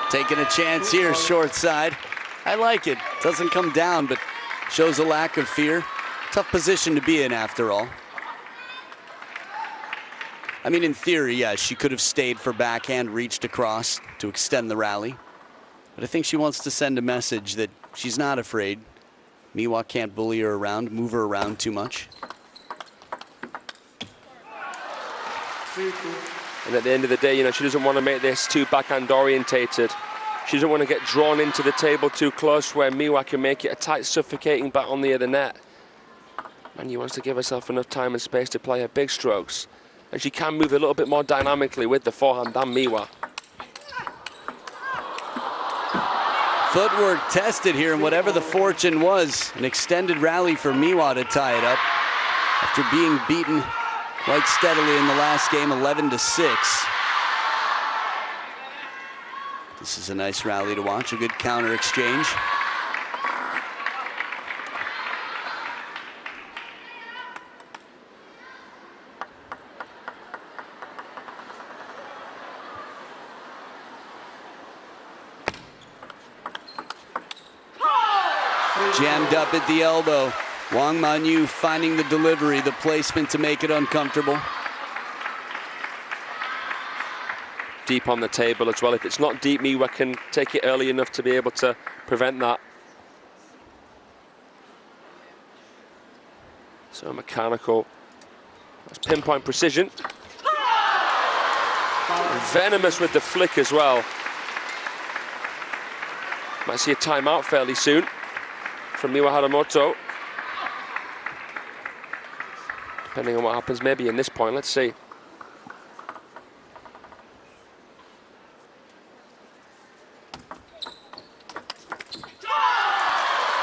Taking a chance here, short side. I like it. Doesn't come down, but shows a lack of fear. Tough position to be in, after all. I mean, in theory, yeah, she could have stayed for backhand, reached across to extend the rally. But I think she wants to send a message that she's not afraid. Miwa can't bully her around, move her around too much. And at the end of the day, you know, she doesn't want to make this too backhand orientated. She doesn't want to get drawn into the table too close where Miwa can make it a tight, suffocating back on the other net. Manyu wants to give herself enough time and space to play her big strokes. And she can move a little bit more dynamically with the forehand than Miwa. Footwork tested here, and whatever the fortune was, an extended rally for Miwa to tie it up after being beaten quite steadily in the last game, 11-6. This is a nice rally to watch, a good counter exchange. Jammed up at the elbow. Wang Manyu finding the delivery, the placement to make it uncomfortable. Deep on the table as well. If it's not deep, Miwa can take it early enough to be able to prevent that. So mechanical. That's pinpoint precision. Venomous with the flick as well. Might see a timeout fairly soon from Miwa Haramoto. Depending on what happens maybe in this point, let's see.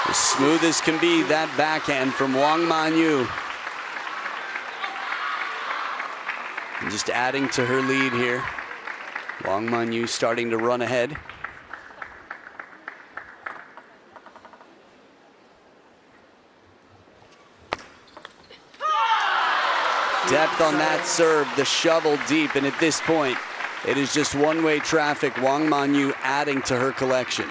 As smooth as can be, that backhand from Wang Manyu. And just adding to her lead here. Wang Manyu starting to run ahead. Depth on that serve, the shovel deep, and at this point, it is just one-way traffic. Wang Manyu adding to her collection.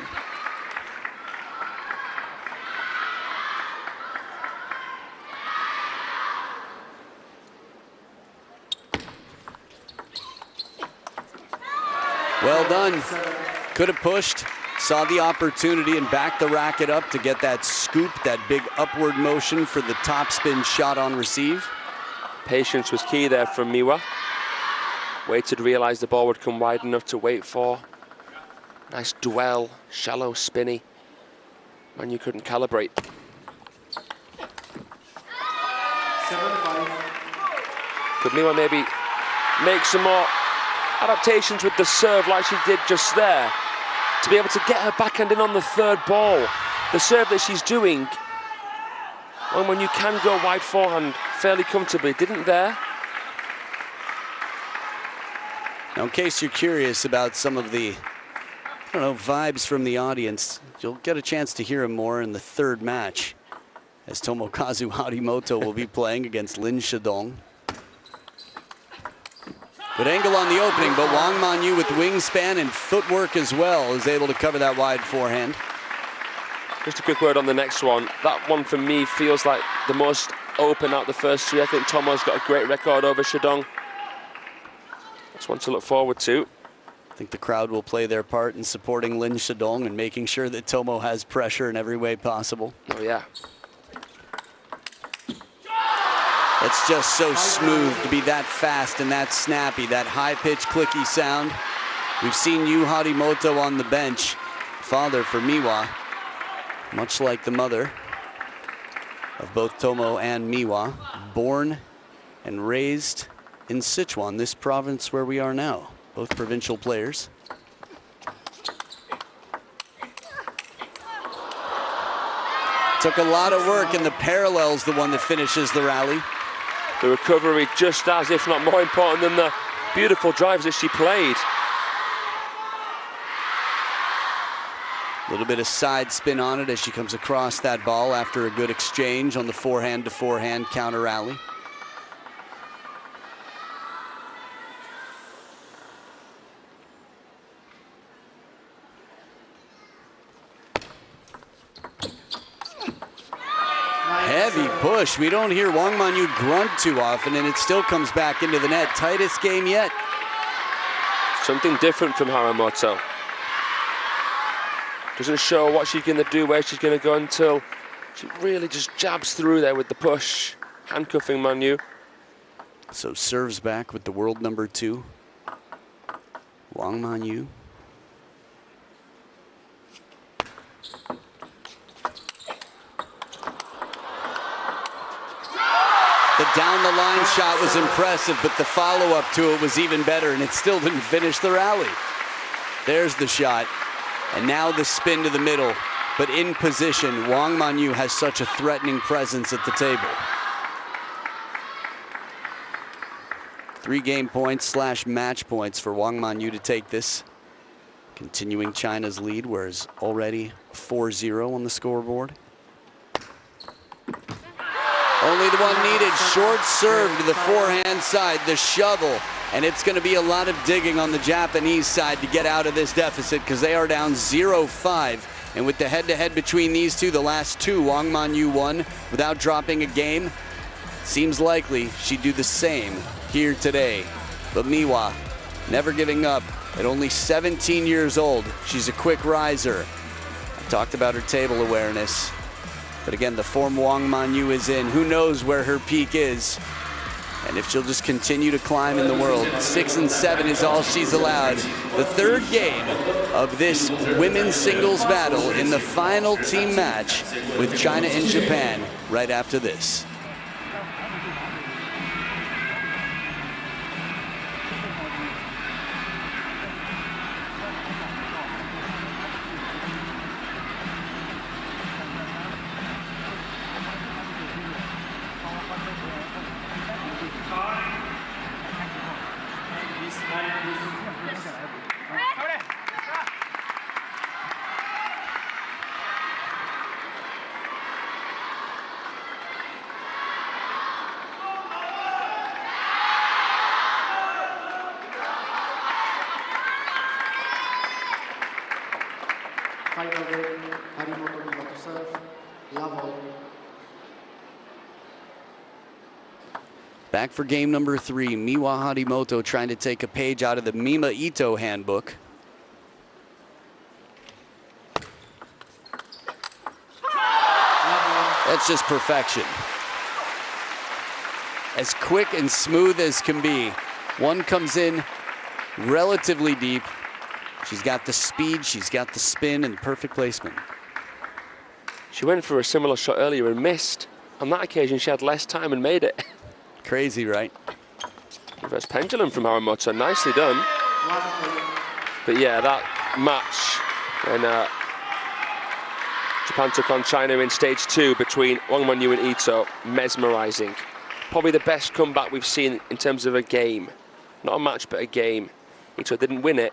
Well done. Could have pushed, saw the opportunity and backed the racket up to get that scoop, that big upward motion for the topspin shot on receive. Patience was key there from Miwa. Waited, realized the ball would come wide enough to wait for. Nice dwell, shallow, spinny. Manyu couldn't calibrate. 7-5. Could Miwa maybe make some more adaptations with the serve like she did just there to be able to get her backhand in on the third ball? The serve that she's doing, when you can go wide forehand fairly comfortably, didn't there. Now, in case you're curious about some of the, vibes from the audience, you'll get a chance to hear him more in the third match, as Tomokazu Harimoto will be playing against Lin Shidong. Good angle on the opening, but Wang Manyu with wingspan and footwork as well is able to cover that wide forehand. Just a quick word on the next one. That one for me feels like the most open out the first three. I think Tomo's got a great record over Shidong. That's one to look forward to. I think the crowd will play their part in supporting Lin Shidong and making sure that Tomo has pressure in every way possible. Oh yeah. It's just so smooth to be that fast and that snappy, that high-pitched, clicky sound. We've seen Yu Harimoto on the bench, father for Miwa, much like the mother of both Tomo and Miwa, born and raised in Sichuan, this province where we are now, both provincial players. Took a lot of work, and the parallel's the one that finishes the rally. The recovery just as, if not more important than the beautiful drives that she played. A little bit of side spin on it as she comes across that ball after a good exchange on the forehand-to-forehand counter rally. Heavy push. We don't hear Wang Manyu grunt too often, and it still comes back into the net. Tightest game yet. Something different from Haramoto. Doesn't show what she's going to do, where she's going to go until she really just jabs through there with the push, handcuffing Manyu. So serves back with the world number 2, Wang Manyu. down the line shot was impressive, but the follow-up to it was even better, and it still didn't finish the rally. There's the shot, and now the spin to the middle. But in position, Wang Manyu has such a threatening presence at the table. 3 game points / match points for Wang Manyu to take this. Continuing China's lead, whereas already 4-0 on the scoreboard. Only the one needed. Short serve to the forehand side, the shovel. And it's going to be a lot of digging on the Japanese side to get out of this deficit because they are down 0-5. And with the head-to-head between these two, the last 2, Wang Manyu won without dropping a game. Seems likely she'd do the same here today. But Miwa, never giving up. At only 17 years old, she's a quick riser. I talked about her table awareness. But again, the form Wang Manyu is in, who knows where her peak is. And if she'll just continue to climb in the world, 6 and 7 is all she's allowed. The 3rd game of this women's singles battle in the final team match with China and Japan right after this. Final game, Harimoto Miwa to serve, level. Back for game number 3, Miwa Harimoto trying to take a page out of the Mima Ito handbook. That's just perfection. As quick and smooth as can be. One comes in relatively deep. She's got the speed, she's got the spin, and perfect placement. She went for a similar shot earlier and missed. On that occasion, she had less time and made it. Crazy, right? Reverse pendulum from Harimoto, nicely done. But yeah, that match when Japan took on China in stage 2 between Wang Manyu and Ito, mesmerizing. Probably the best comeback we've seen in terms of a game. Not a match, but a game. Ito didn't win it.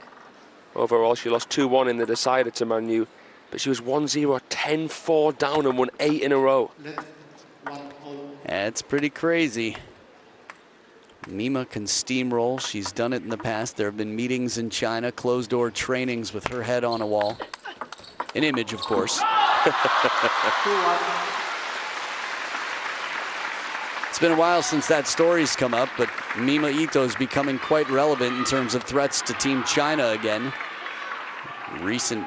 Overall, she lost 2-1 in the decider to Manyu, but she was 1-0, 10-4 down and won 8 in a row. That's pretty crazy. Mima can steamroll. She's done it in the past. There have been meetings in China, closed-door trainings with her head on a wall. An image, of course. It's been a while since that story's come up, but Mima Ito is becoming quite relevant in terms of threats to Team China again. Recent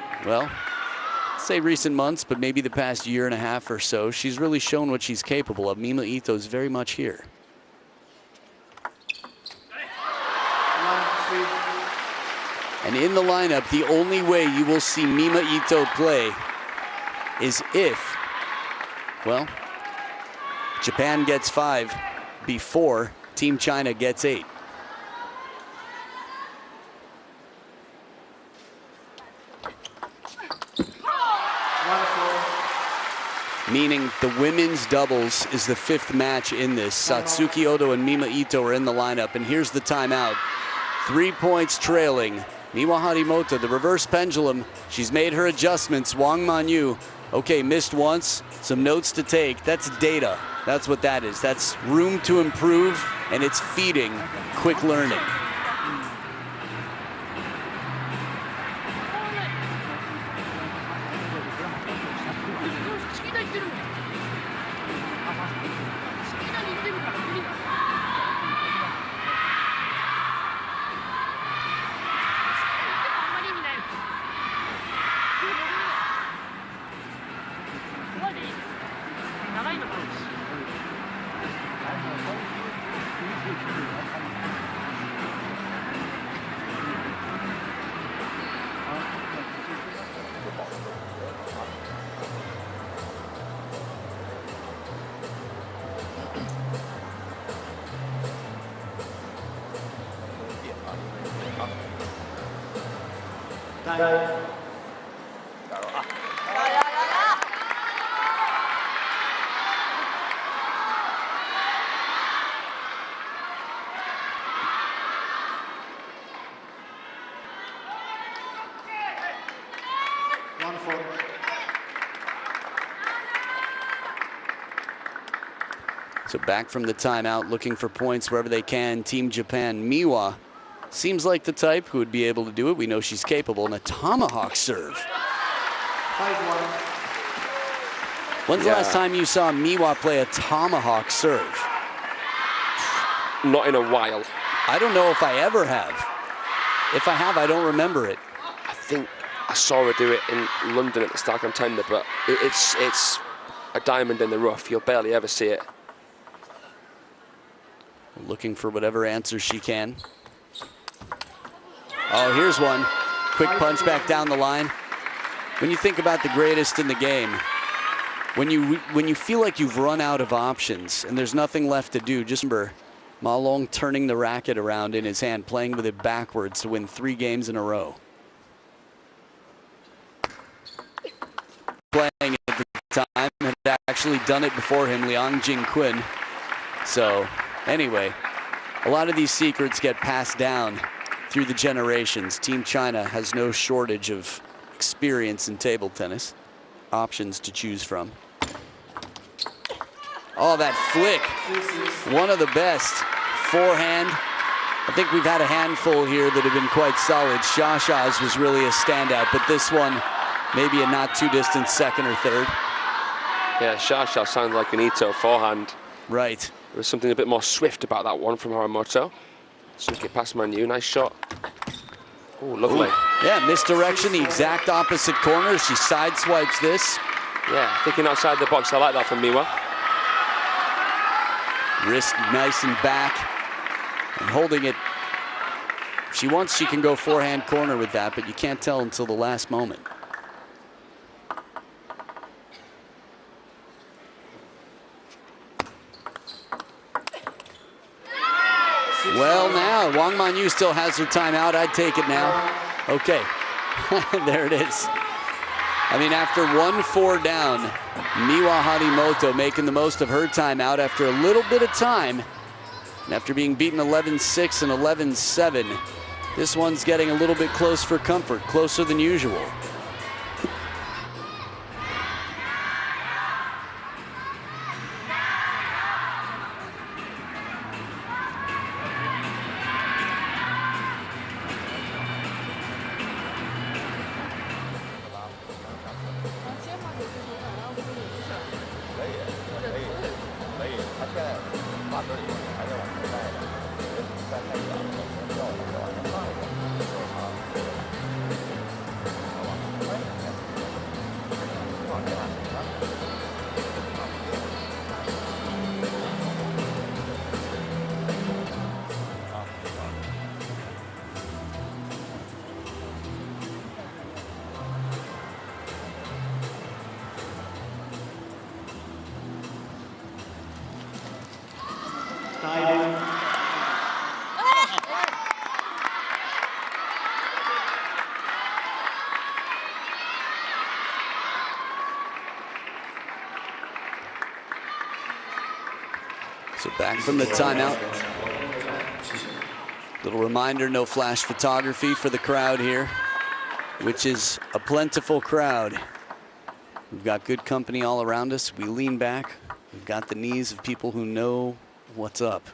months, but maybe the past year and a half or so, she's really shown what she's capable of. Mima Ito is very much here. And in the lineup, the only way you will see Mima Ito play is if, well, Japan gets 5 before Team China gets 8. Meaning the women's doubles is the 5th match in this. Satsuki Odo and Mima Ito are in the lineup, and here's the timeout. 3 points trailing. Miwa Harimoto, the reverse pendulum. She's made her adjustments. Wang Manyu, okay, missed once. Some notes to take. That's data. That's what that is. That's room to improve, and it's feeding quick learning. Time. So back from the timeout, looking for points wherever they can. Team Japan, Miwa seems like the type who would be able to do it. We know she's capable. And a tomahawk serve. 5-1. When's the last time you saw Miwa play a tomahawk serve? Not in a while. I don't know if I ever have. If I have, I don't remember it. I think I saw her do it in London at the Star Contender, but it's a diamond in the rough. You'll barely ever see it. Looking for whatever answer she can. Oh, here's one. Quick punch back down the line. When you think about the greatest in the game, when you feel like you've run out of options and there's nothing left to do, just remember Ma Long turning the racket around in his hand, playing with it backwards to win 3 games in a row. Playing at the time, had actually done it before him, Liang Jingquin. So anyway, a lot of these secrets get passed down through the generations. Team China has no shortage of experience in table tennis, options to choose from. Oh, that flick, one of the best. Forehand. I think we've had a handful here that have been quite solid. Shasha's was really a standout, but this one, maybe a not too distant second or third. Yeah, Shasha sounds like an Ito forehand. Right. There was something a bit more swift about that one from Haramoto. Sunk it past Manu, nice shot. Oh, lovely. Ooh. Yeah, misdirection, the exact opposite corner. She sideswipes this. Yeah, thinking outside the box. I like that from Miwa. Wrist nice and back. And holding it. If she wants, she can go forehand corner with that, but you can't tell until the last moment. Well, now, Wang Manyu still has her timeout. I'd take it now. Okay, there it is. I mean, after 1-4 down, Miwa Harimoto making the most of her timeout after a little bit of time. And after being beaten 11-6 and 11-7, this one's getting a little bit close for comfort, closer than usual. So back from the timeout. Little reminder, no flash photography for the crowd here, which is a plentiful crowd. We've got good company all around us. We lean back. We've got the knees of people who know what's up.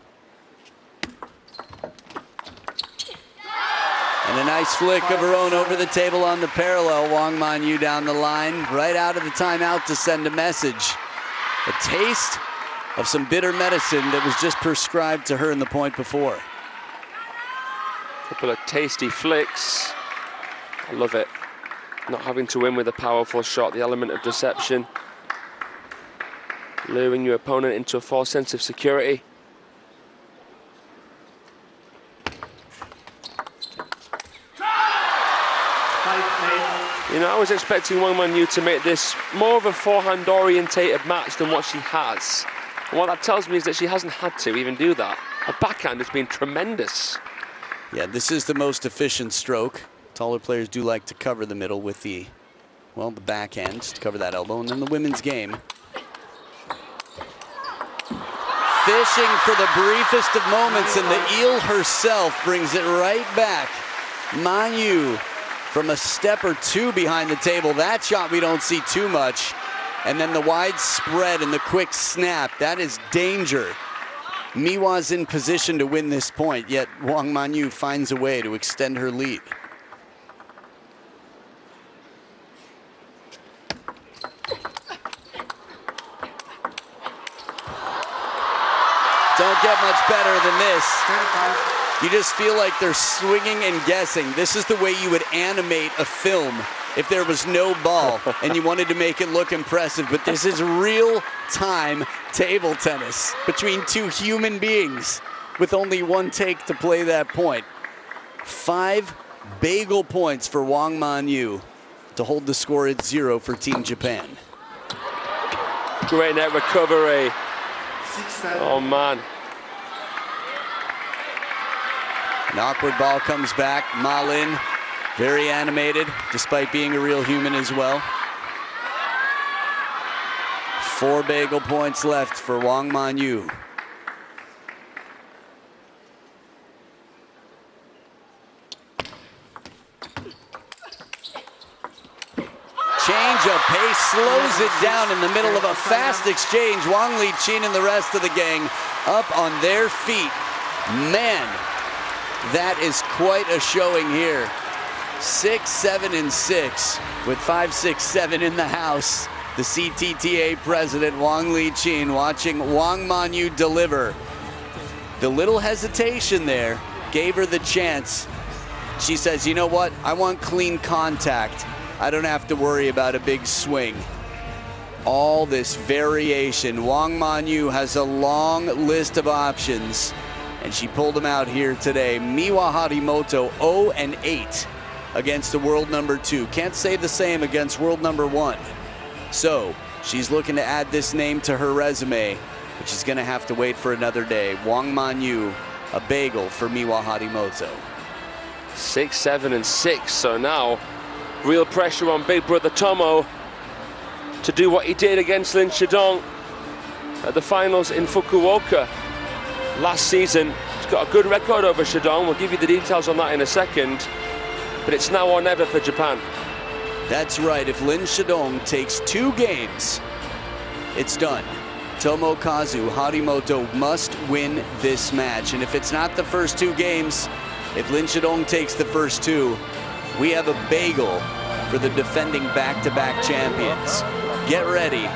And a nice flick of her own over the table on the parallel. Wang Manyu down the line, right out of the timeout to send a message. A taste of some bitter medicine that was just prescribed to her in the point before. Couple of tasty flicks. I love it. Not having to win with a powerful shot, the element of deception. Luring your opponent into a false sense of security. You know, I was expecting Wang Manyu to make this more of a forehand-orientated match than what she has. And what that tells me is that she hasn't had to even do that. Her backhand has been tremendous. Yeah, this is the most efficient stroke. Taller players do like to cover the middle with the, well, the backhand to cover that elbow. And then the women's game. Fishing for the briefest of moments, and the eel herself brings it right back. Manyu from a step or two behind the table. That shot we don't see too much. And then the wide spread and the quick snap. That is danger. Miwa's in position to win this point, yet Wang Manyu finds a way to extend her lead. Don't get much better than this. You just feel like they're swinging and guessing. This is the way you would animate a film if there was no ball and you wanted to make it look impressive. But this is real-time table tennis between two human beings with only one take to play that point. 5 bagel points for Wang Manyu to hold the score at 0 for Team Japan. Great net recovery. Oh, man. An awkward ball comes back. Ma Lin, very animated, despite being a real human as well. 4 bagel points left for Wang Manyu. Change of pace, slows it down in the middle of a fast exchange. Wang Liqin and the rest of the gang up on their feet. Man, that is quite a showing here. 6, 7, and 6 with 5, 6, 7 in the house. The CTTA president, Wang Liqin, watching Wang Manyu deliver. The little hesitation there gave her the chance. She says, you know what? I want clean contact. I don't have to worry about a big swing. All this variation. Wang Manyu has a long list of options, and she pulled them out here today. Miwa Harimoto 0-8 against the world number 2. Can't say the same against world number 1. So she's looking to add this name to her resume, but she's going to have to wait for another day. Wang Manyu, a bagel for Miwa Harimoto. 6, 7, and 6. So now real pressure on big brother Tomo to do what he did against Lin Shidong at the finals in Fukuoka last season. He's got a good record over Shidong. We'll give you the details on that in a second. But it's now or never for Japan. That's right. If Lin Shidong takes 2 games, it's done. Tomokazu Harimoto must win this match. And if it's not the first 2 games, if Lin Shidong takes the first 2, we have a bagel for the defending back-to-back champions. Get ready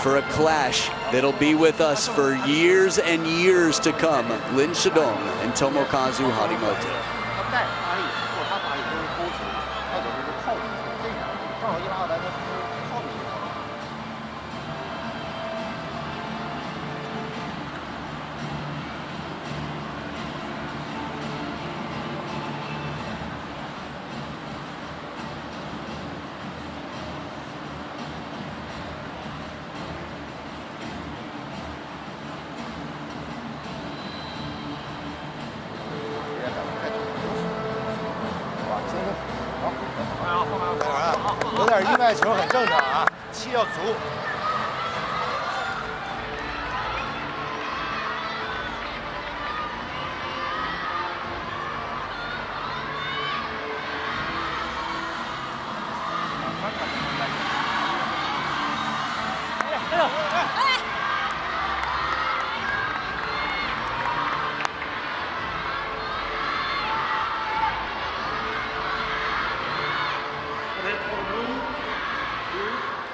for a clash that'll be with us for years and years to come. Lin Shidong and Tomokazu Harimoto.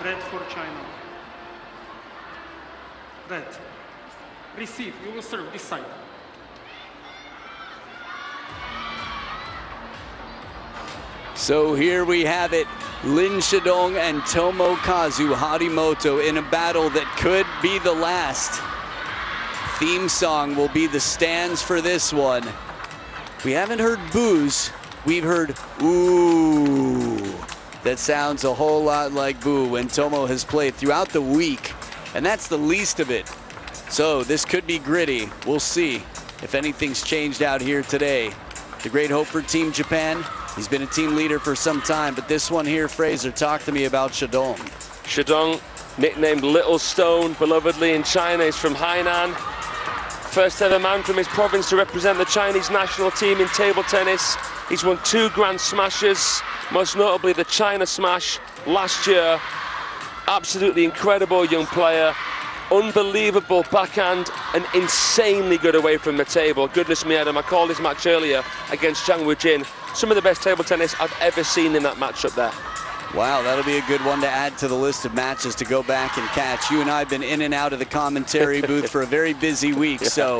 Red for China. Red. Receive. You will serve this side. So here we have it. Lin Shidong and Tomokazu Harimoto in a battle that could be the last. Theme song will be the stands for this one. We haven't heard boos. We've heard ooh. That sounds a whole lot like boo when Tomo has played throughout the week, and that's the least of it. So this could be gritty. We'll see if anything's changed out here today. The great hope for Team Japan, He's been a team leader for some time, but this one here, Fraser, talk to me about Shidong. Shidong, nicknamed Little Stone, belovedly in China, is from Hainan. First ever man from his province to represent the Chinese national team in table tennis. He's won 2 Grand Smashes, most notably the China Smash last year. Absolutely incredible young player. Unbelievable backhand and insanely good away from the table. Goodness me, Adam, I called this match earlier against Zhang Weijin. Some of the best table tennis I've ever seen in that matchup there. Wow, that'll be a good one to add to the list of matches to go back and catch. You and I have been in and out of the commentary booth for a very busy week, so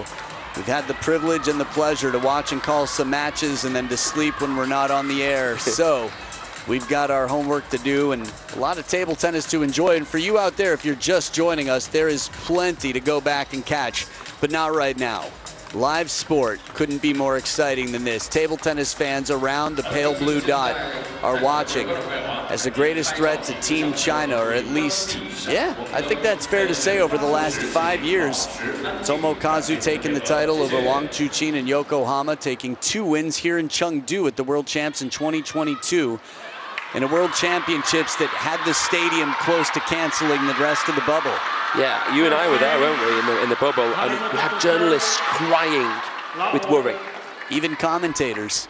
we've had the privilege and the pleasure to watch and call some matches and then to sleep when we're not on the air. So we've got our homework to do and a lot of table tennis to enjoy. And for you out there, if you're just joining us, there is plenty to go back and catch, but not right now. Live sport couldn't be more exciting than this. Table tennis fans around the pale blue dot are watching as the greatest threat to Team China, or at least, yeah, I think that's fair to say over the last 5 years. Tomokazu taking the title over Wang Chuqin in Yokohama, taking 2 wins here in Chengdu at the World Champs in 2022. In a World Championships that had the stadium close to canceling the rest of the bubble. Yeah, you and I were there, weren't we, in the bubble, and we had journalists crying with worry. Even commentators,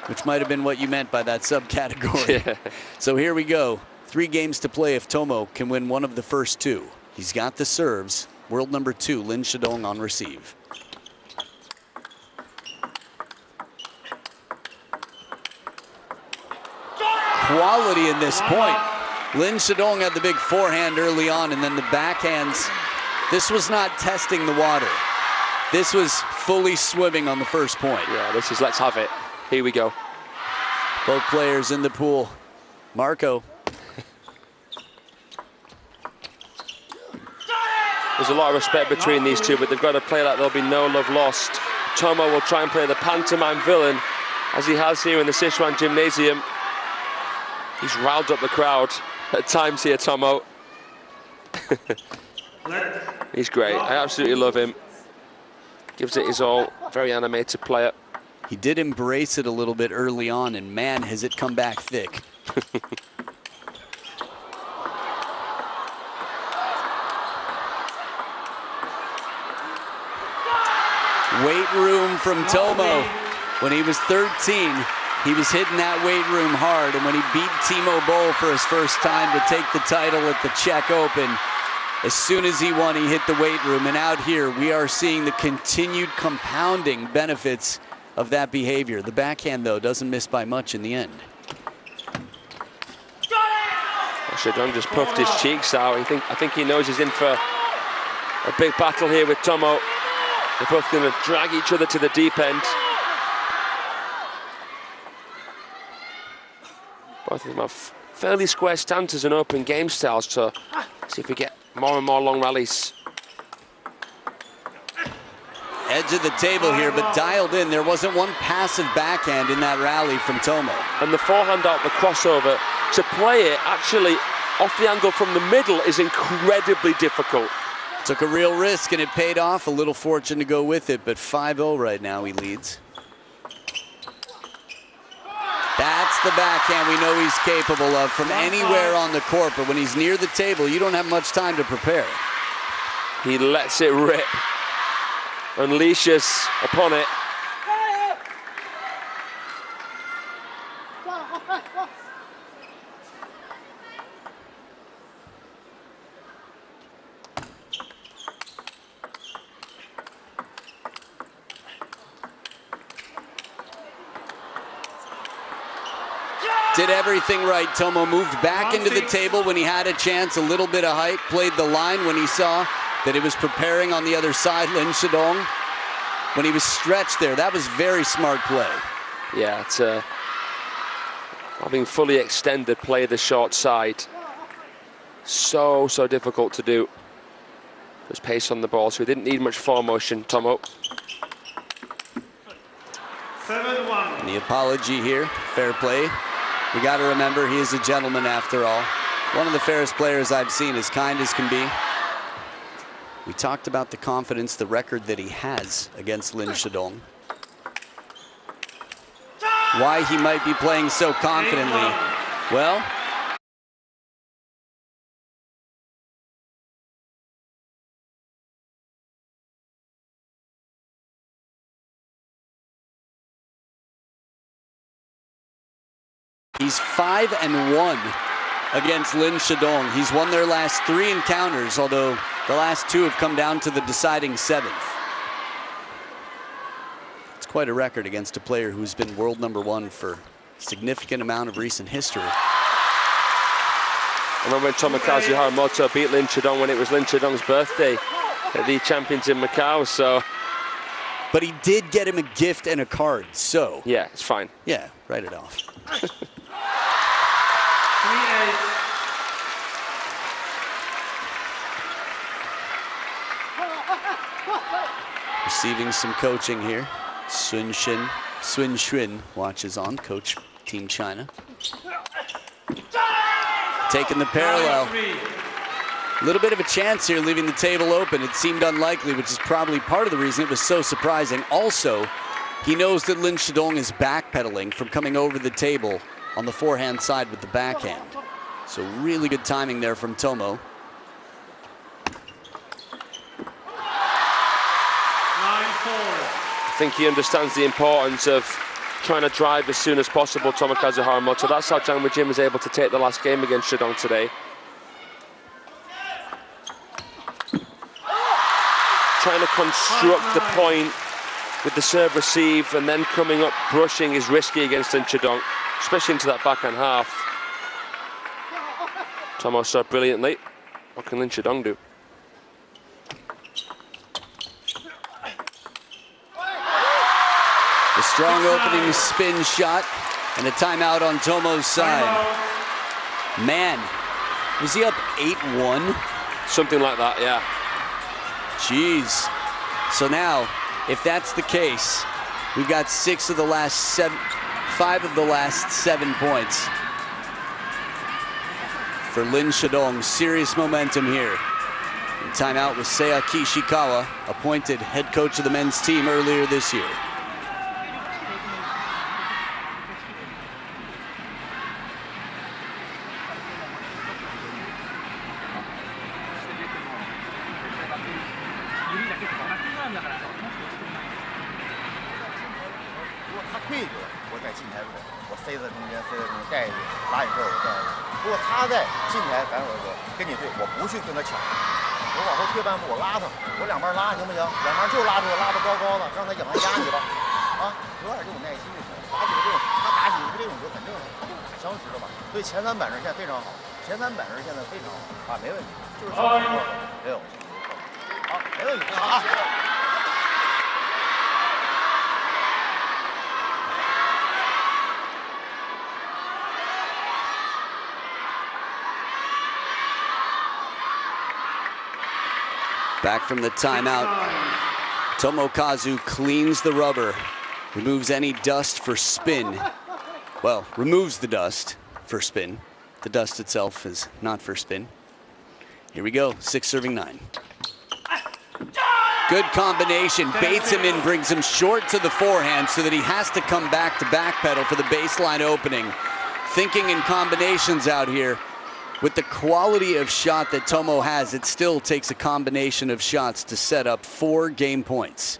which might have been what you meant by that subcategory. Yeah. So here we go. 3 games to play if Tomo can win one of the first 2. He's got the serves. World number 2, Lin Shidong on receive. Quality in this point. Lin Shidong had the big forehand early on, and then the backhands. This was not testing the water. This was fully swimming on the first point. Yeah, this is let's have it. Here we go. Both players in the pool. Marco. There's a lot of respect between these two, but they've got to play like there'll be no love lost. Tomo will try and play the pantomime villain, as he has here in the Sichuan Gymnasium. He's riled up the crowd at times here, Tomo. He's great. I absolutely love him. Gives it his all. Very animated player. He did embrace it a little bit early on, and man, has it come back thick. Weight room from Tomo. When he was 13, he was hitting that weight room hard, and when he beat Timo Boll for his first time to take the title at the Czech Open, as soon as he won, he hit the weight room. And out here, we are seeing the continued compounding benefits of that behavior. The backhand, though, doesn't miss by much in the end. Shidong just puffed his cheeks out. I think he knows he's in for a big battle here with Tomo. They're both going to drag each other to the deep end. Both of them have fairly square stances and open game styles, to see if we get more and more long rallies. Edge of the table here, but dialed in. There wasn't one passive backhand in that rally from Tomo. And the forehand out, the crossover, to play it actually off the angle from the middle is incredibly difficult. Took a real risk and it paid off. A little fortune to go with it, but 5-0 right now he leads. That's the backhand we know he's capable of from anywhere on the court, but when he's near the table, you don't have much time to prepare. He lets it rip, unleashes upon it. Did everything right. Tomo moved back into the table when he had a chance, a little bit of height, played the line when he saw that he was preparing on the other side, Lin Shidong. When he was stretched there, that was very smart play. Yeah, it's having fully extended, play the short side. So difficult to do. There's pace on the ball, so he didn't need much form motion, Tomo. 7-1. And the apology here, fair play. We got to remember he is a gentleman after all. One of the fairest players I've seen, as kind as can be. We talked about the confidence, the record that he has against Lin Shidong. why he might be playing so confidently. Well, he's 5-1 against Lin Shidong. He's won their last 3 encounters, although the last 2 have come down to the deciding 7th. It's quite a record against a player who's been world #1 for a significant amount of recent history. I remember when Tomokazu Haramoto beat Lin Shidong when it was Lin Shidong's birthday at the Champions in Macau, so... But he did get him a gift and a card, so... Yeah, it's fine. Yeah, write it off. 3-8. Receiving some coaching here. Sun Xuan watches on, coach Team China. Taking the parallel. A little bit of a chance here, leaving the table open. It seemed unlikely, which is probably part of the reason it was so surprising. Also, he knows that Lin Shidong is backpedaling from coming over the table on the forehand side with the backhand. So really good timing there from Tomo. 9-4. I think he understands the importance of trying to drive as soon as possible, Tomokazu Haramoto. That's how Zhang Weijing was able to take the last game against Shidong today. Trying to construct the point with the serve receive and then coming up brushing is risky against Lin Shidong, especially into that backhand half. Tomo served brilliantly. What can Lin Shidong do? A strong opening spin shot and a timeout on Tomo's side. Man, was he up 8-1? Something like that, yeah. Jeez. So now, if that's the case, we've got 5 of the last 7 points for Lin Shidong. Serious momentum here. And timeout was Seaki Ishikawa, appointed head coach of the men's team earlier this year. Back from the timeout, Tomokazu cleans the rubber, removes any dust for spin. Well, removes the dust for spin. The dust itself is not for spin. Here we go, 6 serving 9. Good combination, baits him in, brings him short to the forehand so that he has to come back to backpedal for the baseline opening. Thinking in combinations out here. With the quality of shot that Tomo has, it still takes a combination of shots to set up 4 game points.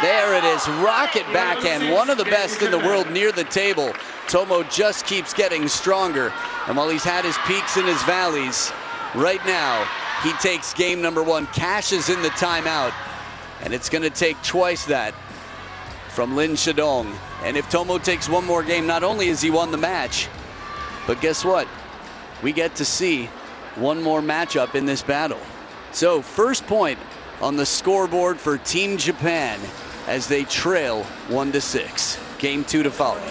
There it is, rocket backhand, one of the best in the world near the table. Tomo just keeps getting stronger, and while he's had his peaks and his valleys, right now he takes game number 1, cashes in the timeout, and it's going to take twice that from Lin Shidong. And if Tomo takes one more game, not only has he won the match, but guess what? We get to see one more matchup in this battle. So first point on the scoreboard for Team Japan as they trail 1-6. Game 2 to follow.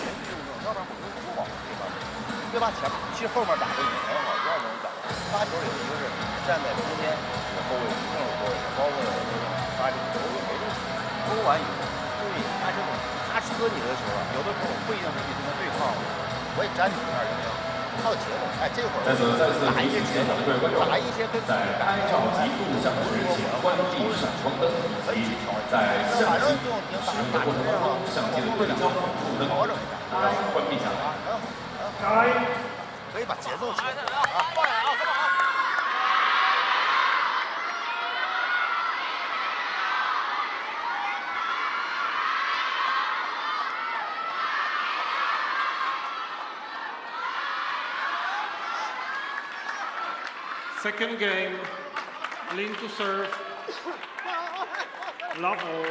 以在相机使用的过程当中，相机的对焦辅助灯要关闭下来。可以把节奏起来啊！ Second game, Lin to serve, love all.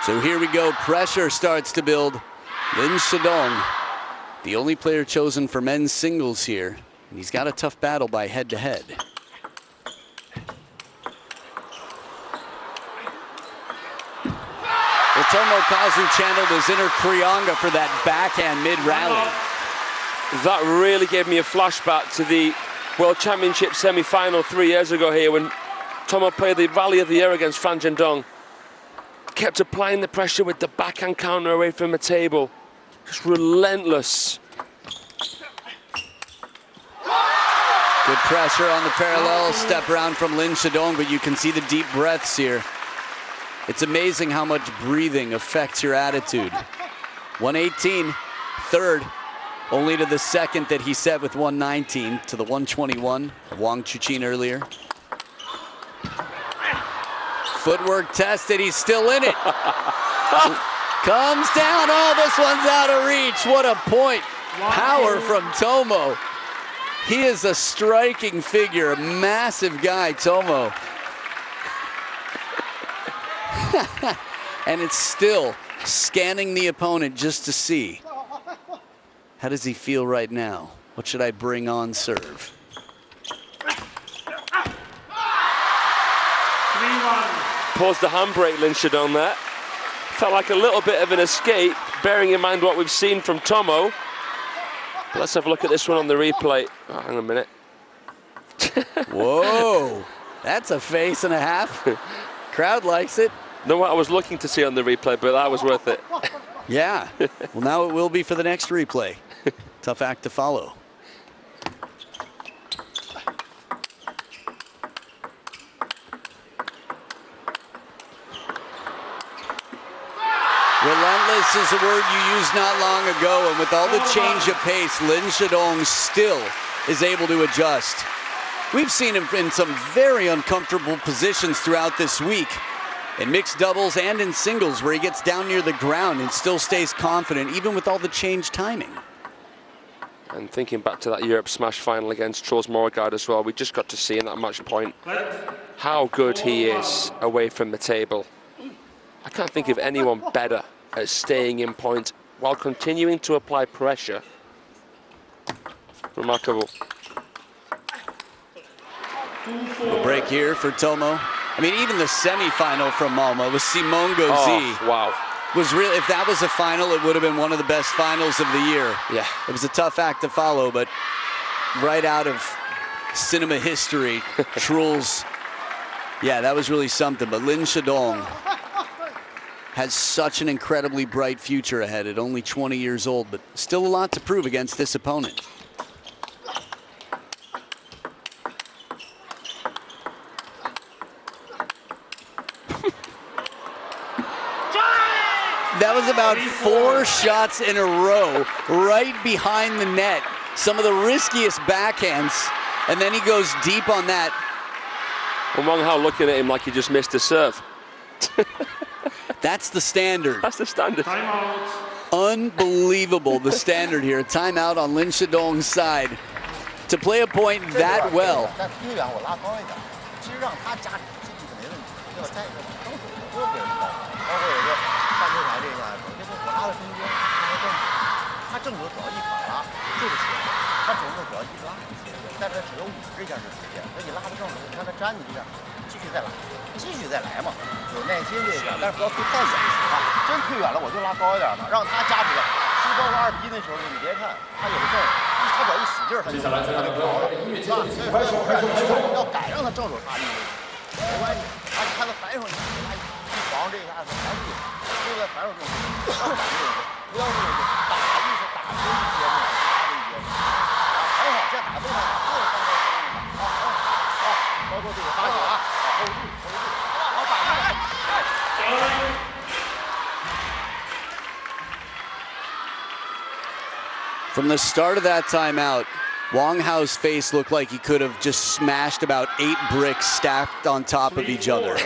So here we go, pressure starts to build. Lin Shidong, the only player chosen for men's singles here, and he's got a tough battle by head-to-head. Well, Tomokazu channeled his inner Krianga for that backhand mid-rally. That really gave me a flashback to the World Championship semi-final 3 years ago here when Tomo played the Rally of the Year against Fan Zhendong. Kept applying the pressure with the backhand counter away from the table. Just relentless. Good pressure on the parallel step around from Lin Shidong, but you can see the deep breaths here. It's amazing how much breathing affects your attitude. 118, third, only to the second that he set with 119 to the 121 of Wang Chuqin earlier. Footwork tested, he's still in it. Comes down, oh, this one's out of reach. What a point. Power from Tomo. He is a striking figure, a massive guy, Tomo. And it's still scanning the opponent just to see. How does he feel right now? What should I bring on serve? 3-1. Paused the handbrake, Lin Shidong there. Felt like a little bit of an escape, bearing in mind what we've seen from Tomo. But let's have a look at this one on the replay. Oh, hang on a minute. Whoa, that's a face and a half. Crowd likes it. Know what I was looking to see on the replay, but that was worth it. Yeah, well now it will be for the next replay. Tough act to follow. Relentless is a word you used not long ago, and with all the change of pace, Lin Shidong still is able to adjust. We've seen him in some very uncomfortable positions throughout this week, in mixed doubles and in singles, where he gets down near the ground and still stays confident, even with all the change timing. And thinking back to that Europe Smash final against Troels Moregard as well, we just got to see in that match point how good he is away from the table. I can't think of anyone better at staying in point while continuing to apply pressure. Remarkable. A break here for Tomo. I mean, even the semi-final from Malmo with Simone Gauzy. Oh, wow. Was really, if that was a final, it would have been one of the best finals of the year. Yeah. It was a tough act to follow, but right out of cinema history, Troels, yeah, that was really something. But Lin Shidong has such an incredibly bright future ahead at only 20 years old, but still a lot to prove against this opponent. That was about 4 shots in a row, right behind the net. Some of the riskiest backhands, and then he goes deep on that. And Wang Hao looking at him like he just missed a serve. That's the standard. That's the standard. Timeout. Unbelievable, the standard here. Timeout on Lin Shidong's side. To play a point that well. 包括这个发球啊，hold 住，好摆开。From the start of that timeout, Wang Hao's face looked like he could have just smashed about 8 bricks stacked on top of each other.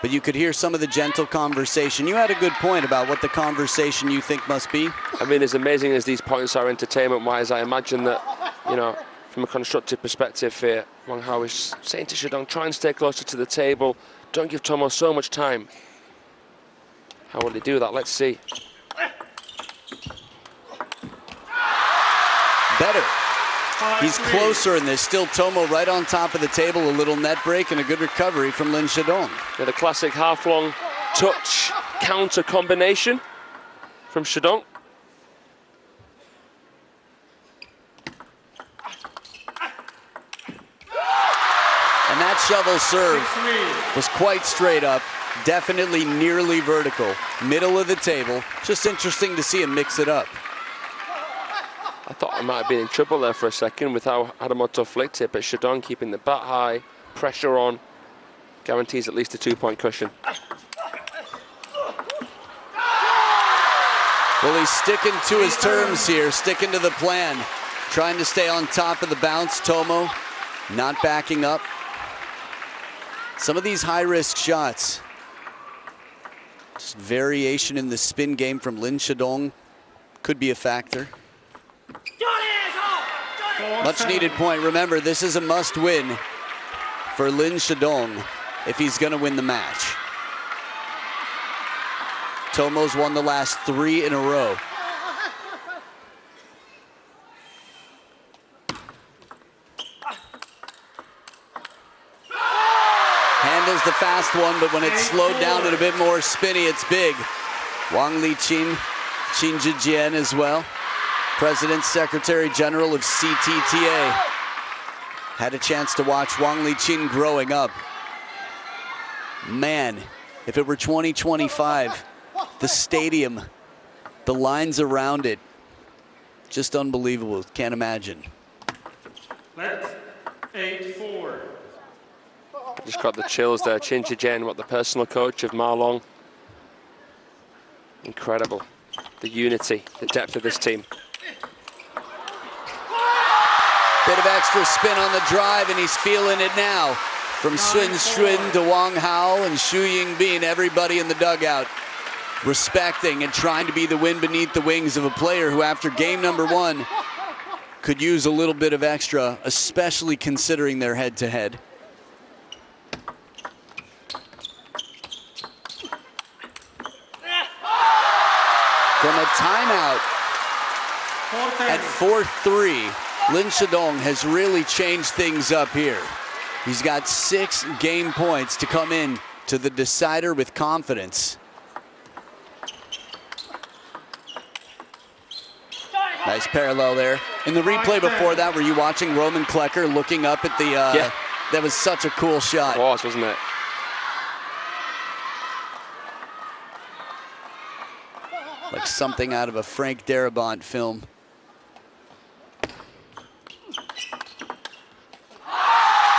But you could hear some of the gentle conversation. You had a good point about what the conversation you think must be. I mean, as amazing as these points are entertainment-wise, I imagine that, you know, from a constructive perspective here, Wang Hao is saying to Shidong, try and stay closer to the table. Don't give Tomo so much time. How will he do that? Let's see. Better. He's closer in this. Still Tomo right on top of the table. A little net break and a good recovery from Lin Shidong. Yeah, the classic half-long touch counter combination from Shidong. And that shovel serve was quite straight up, definitely nearly vertical, middle of the table. Just interesting to see him mix it up. I thought I might have been in trouble there for a second with how Haramoto flicked it, but Shidong keeping the bat high, pressure on, guarantees at least a 2-point cushion. Well, he's sticking to his terms here, sticking to the plan, trying to stay on top of the bounce. Tomo not backing up. Some of these high-risk shots, just variation in the spin game from Lin Shidong could be a factor. Much needed point. Remember, this is a must win for Lin Shidong if he's going to win the match. Tomo's won the last 3 in a row. Handles the fast one, but when it's slowed down and a bit more spinny, it's big. Wang Liqin, Qin Zhijian as well. President, Secretary General of CTTA. Had a chance to watch Wang Liqin growing up. Man, if it were 2025, the stadium, the lines around it, just unbelievable. Can't imagine. Let's 8-4. Just got the chills there. Qin Zhijian, what the personal coach of Ma Long. Incredible. The unity, the depth of this team. Bit of extra spin on the drive, and he's feeling it now. From Sun Xuan to Wang Hao and Xu Yingbin, everybody in the dugout respecting and trying to be the wind beneath the wings of a player who, after game number 1, could use a little bit of extra, especially considering their head-to-head. From a timeout at 4-3, Lin Shidong has really changed things up here. He's got 6 game points to come in to the decider with confidence. Nice parallel there. In the replay before that, were you watching Roman Klecker looking up at the... Yeah. That was such a cool shot. It was, wasn't it? Like something out of a Frank Darabont film.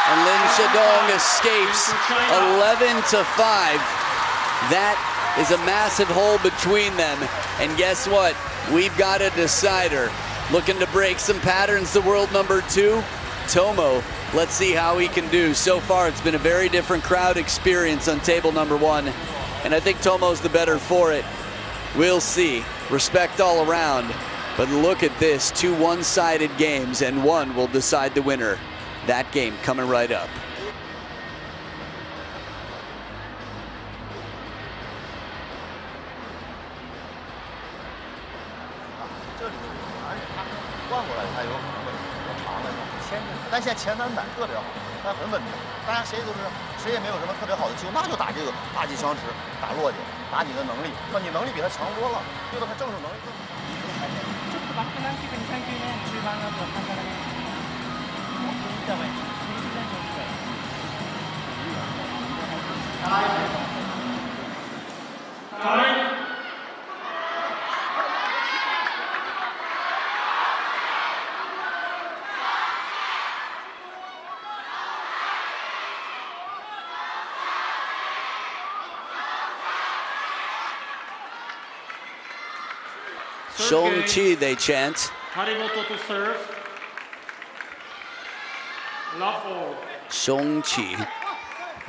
And Lin Shidong escapes 11-5. That is a massive hole between them. And guess what? We've got a decider. Looking to break some patterns, the world number 2, Tomo. Let's see how he can do. So far, it's been a very different crowd experience on table number 1. And I think Tomo's the better for it. We'll see. Respect all around. But look at this, 2 one-sided games, and one will decide the winner. That game coming right up.但现在前3板特别好，但很稳定，大家谁都是谁也没有什么特别好的球，那就打这个大技强持，打落地，打你的能力，那你能力比他强多了，对吧？他正手能力更。ちょっとバック何球か2、3球ね、中盤の後半からね、もっと見た方がいい。Shong-chi, they chant. Harimoto to serve. Love all. Shong-chi,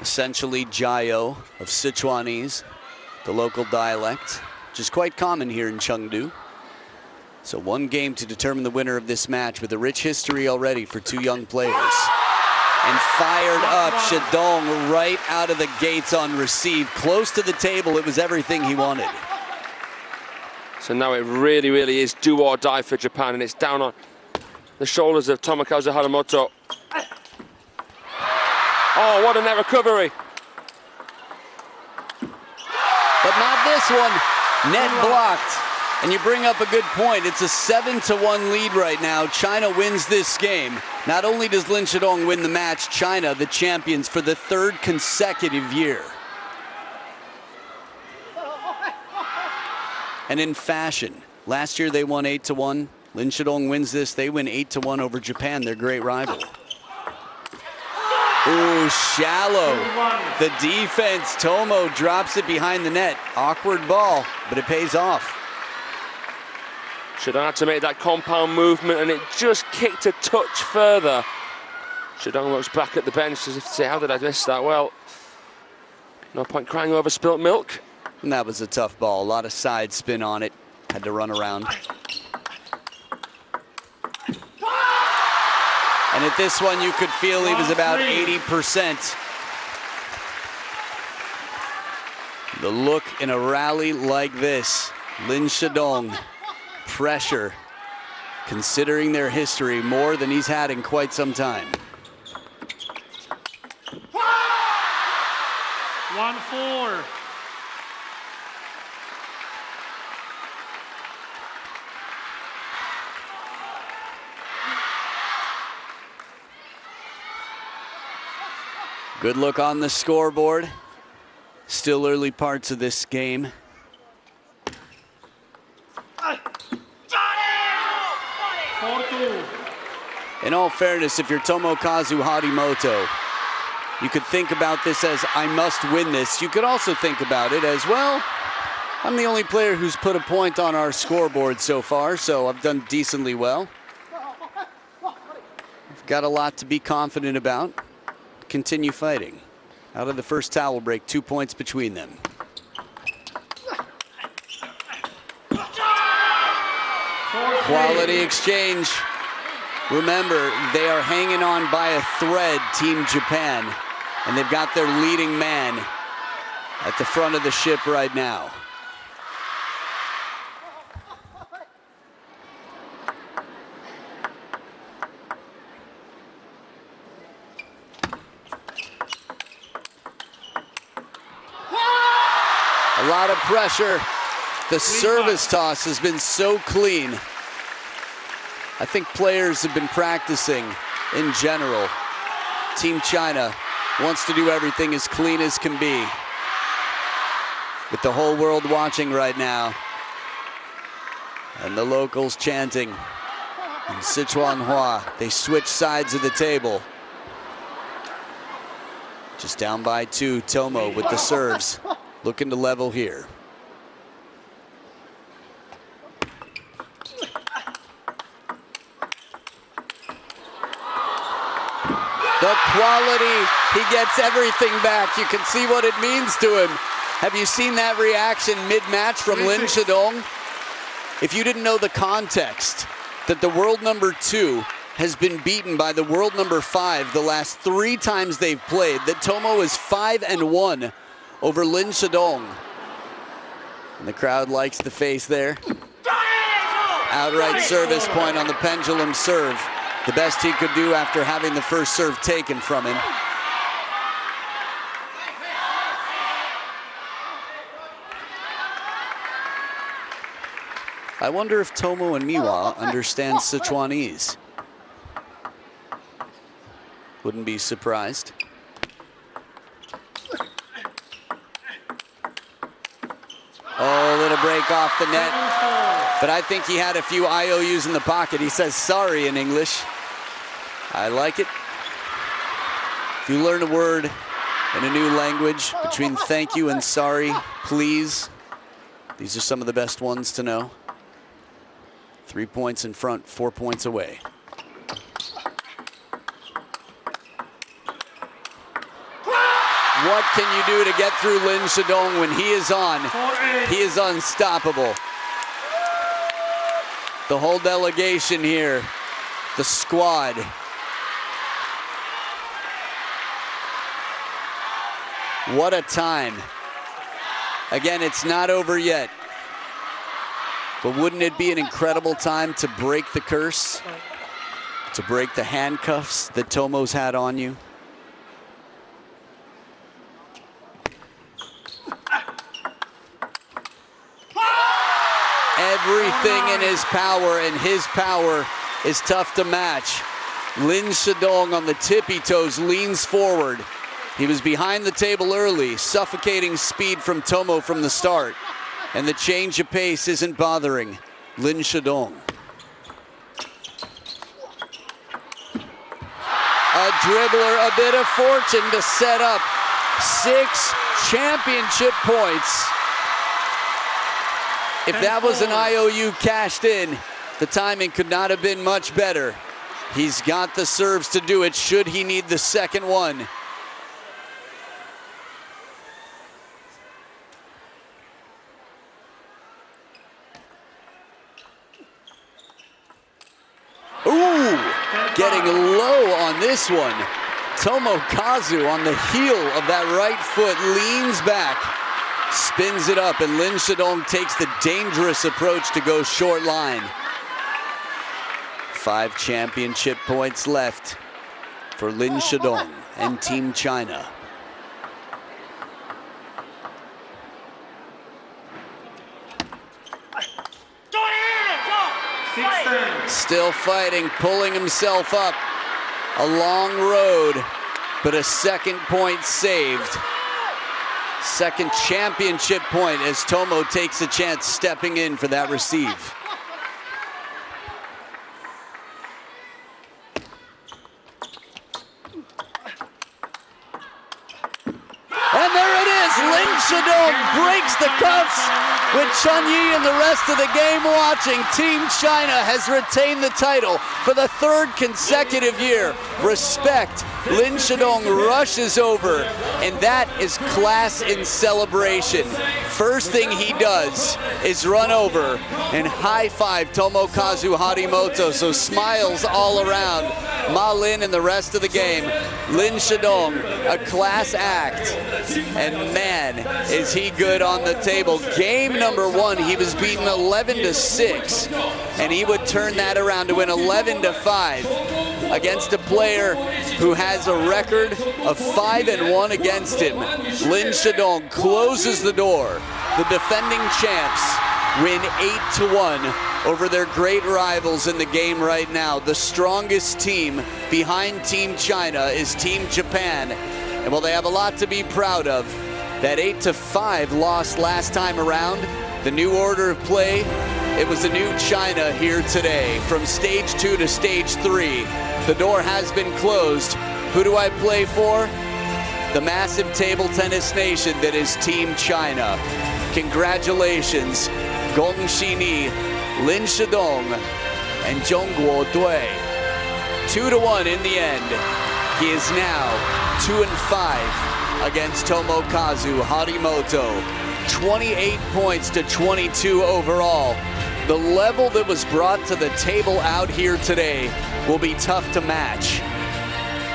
essentially Jiao of Sichuanese, the local dialect, which is quite common here in Chengdu. So one game to determine the winner of this match with a rich history already for two young players. And fired up Shidong right out of the gates on receive. Close to the table, it was everything he wanted. So now it really, really is do or die for Japan, and it's down on the shoulders of Tomokazu Harimoto. Oh, what a net recovery. But not this one. Net blocked. And you bring up a good point. It's a 7-1 lead right now. China wins this game. Not only does Lin Shidong win the match, China, the champions for the third consecutive year. And in fashion, last year they won 8-1. Lin Shidong wins this. They win 8-1 over Japan, their great rival. Ooh, shallow. The defense, Tomo drops it behind the net. Awkward ball, but it pays off. Shidong had to make that compound movement, and it just kicked a touch further. Shidong looks back at the bench as if to say, how did I miss that? Well, no point crying over spilt milk. And that was a tough ball. A lot of side spin on it. Had to run around. And at this one, you could feel he was about 80%. The look in a rally like this, Lin Shidong, pressure, considering their history, more than he's had in quite some time. 1-4. Good look on the scoreboard. Still early parts of this game. In all fairness, if you're Tomokazu Harimoto, you could think about this as, I must win this. You could also think about it as, well, I'm the only player who's put a point on our scoreboard so far, so I've done decently well. I've got a lot to be confident about. Continue fighting. Out of the first towel break, 2 points between them. Quality exchange. Remember, they are hanging on by a thread, Team Japan, and they've got their leading man at the front of the ship right now. A lot of pressure. The service toss has been so clean. I think players have been practicing in general. Team China wants to do everything as clean as can be. With the whole world watching right now. And the locals chanting. In Sichuanhua, they switch sides of the table. Just down by 2, Tomo with the serves. Looking to level here. The quality, he gets everything back. You can see what it means to him. Have you seen that reaction mid-match from Lin Shidong? If you didn't know the context, that the world number 2 has been beaten by the world number 5 the last 3 times they've played, that Tomo is 5-1 over Lin Shidong. And the crowd likes the face there. Outright service point on the pendulum serve. The best he could do after having the first serve taken from him. I wonder if Tomo and Miwa understand Sichuanese. Wouldn't be surprised. Oh, a little break off the net. But I think he had a few IOUs in the pocket. He says sorry in English. I like it. If you learn a word in a new language, between thank you and sorry, please, these are some of the best ones to know. 3 points in front, 4 points away. What can you do to get through Lin Shidong when he is on? He is unstoppable. The whole delegation here, the squad. What a time. Again, it's not over yet. But wouldn't it be an incredible time to break the curse? To break the handcuffs that Tomo's had on you? Everything in his power, and his power is tough to match. Lin Shidong on the tippy toes leans forward. He was behind the table early, suffocating speed from Tomo from the start. And the change of pace isn't bothering Lin Shidong. A dribbler, a bit of fortune to set up 6 championship points. If that was an IOU cashed in, the timing could not have been much better. He's got the serves to do it should he need the second one. Ooh, getting low on this one. Tomokazu on the heel of that right foot leans back, spins it up, and Lin Shidong takes the dangerous approach to go short line. 5 championship points left for Lin Shidong and Team China. Still fighting, pulling himself up. A long road, but a second point saved. Second championship point as Tomo takes a chance stepping in for that receive. And there it is, Lin Shidong breaks the cuffs. With Chun Yi and the rest of the game watching, Team China has retained the title for the 3rd consecutive year. Respect. Lin Shidong rushes over, and that is class in celebration. First thing he does is run over and high-five Tomokazu Harimoto, so smiles all around. Ma Lin and the rest of the game. Lin Shidong, a class act. And man, is he good on the table. Game number 1, he was beaten 11-6, and he would turn that around to win 11-5 against a player who has a record of 5-1 against him. Lin Shidong closes the door. The defending champs win 8-1 over their great rivals in the game right now. The strongest team behind Team China is Team Japan. And while they have a lot to be proud of, that 8-5 loss last time around, the new order of play, it was a new China here today. From stage 2 to stage 3, the door has been closed. Who do I play for? The massive table tennis nation that is Team China. Congratulations, Gong Xini, Lin Shidong, and Zhongguo Dui. 2-1 in the end. He is now 2-5 against Tomokazu Harimoto. 28 points to 22 overall. The level that was brought to the table out here today will be tough to match.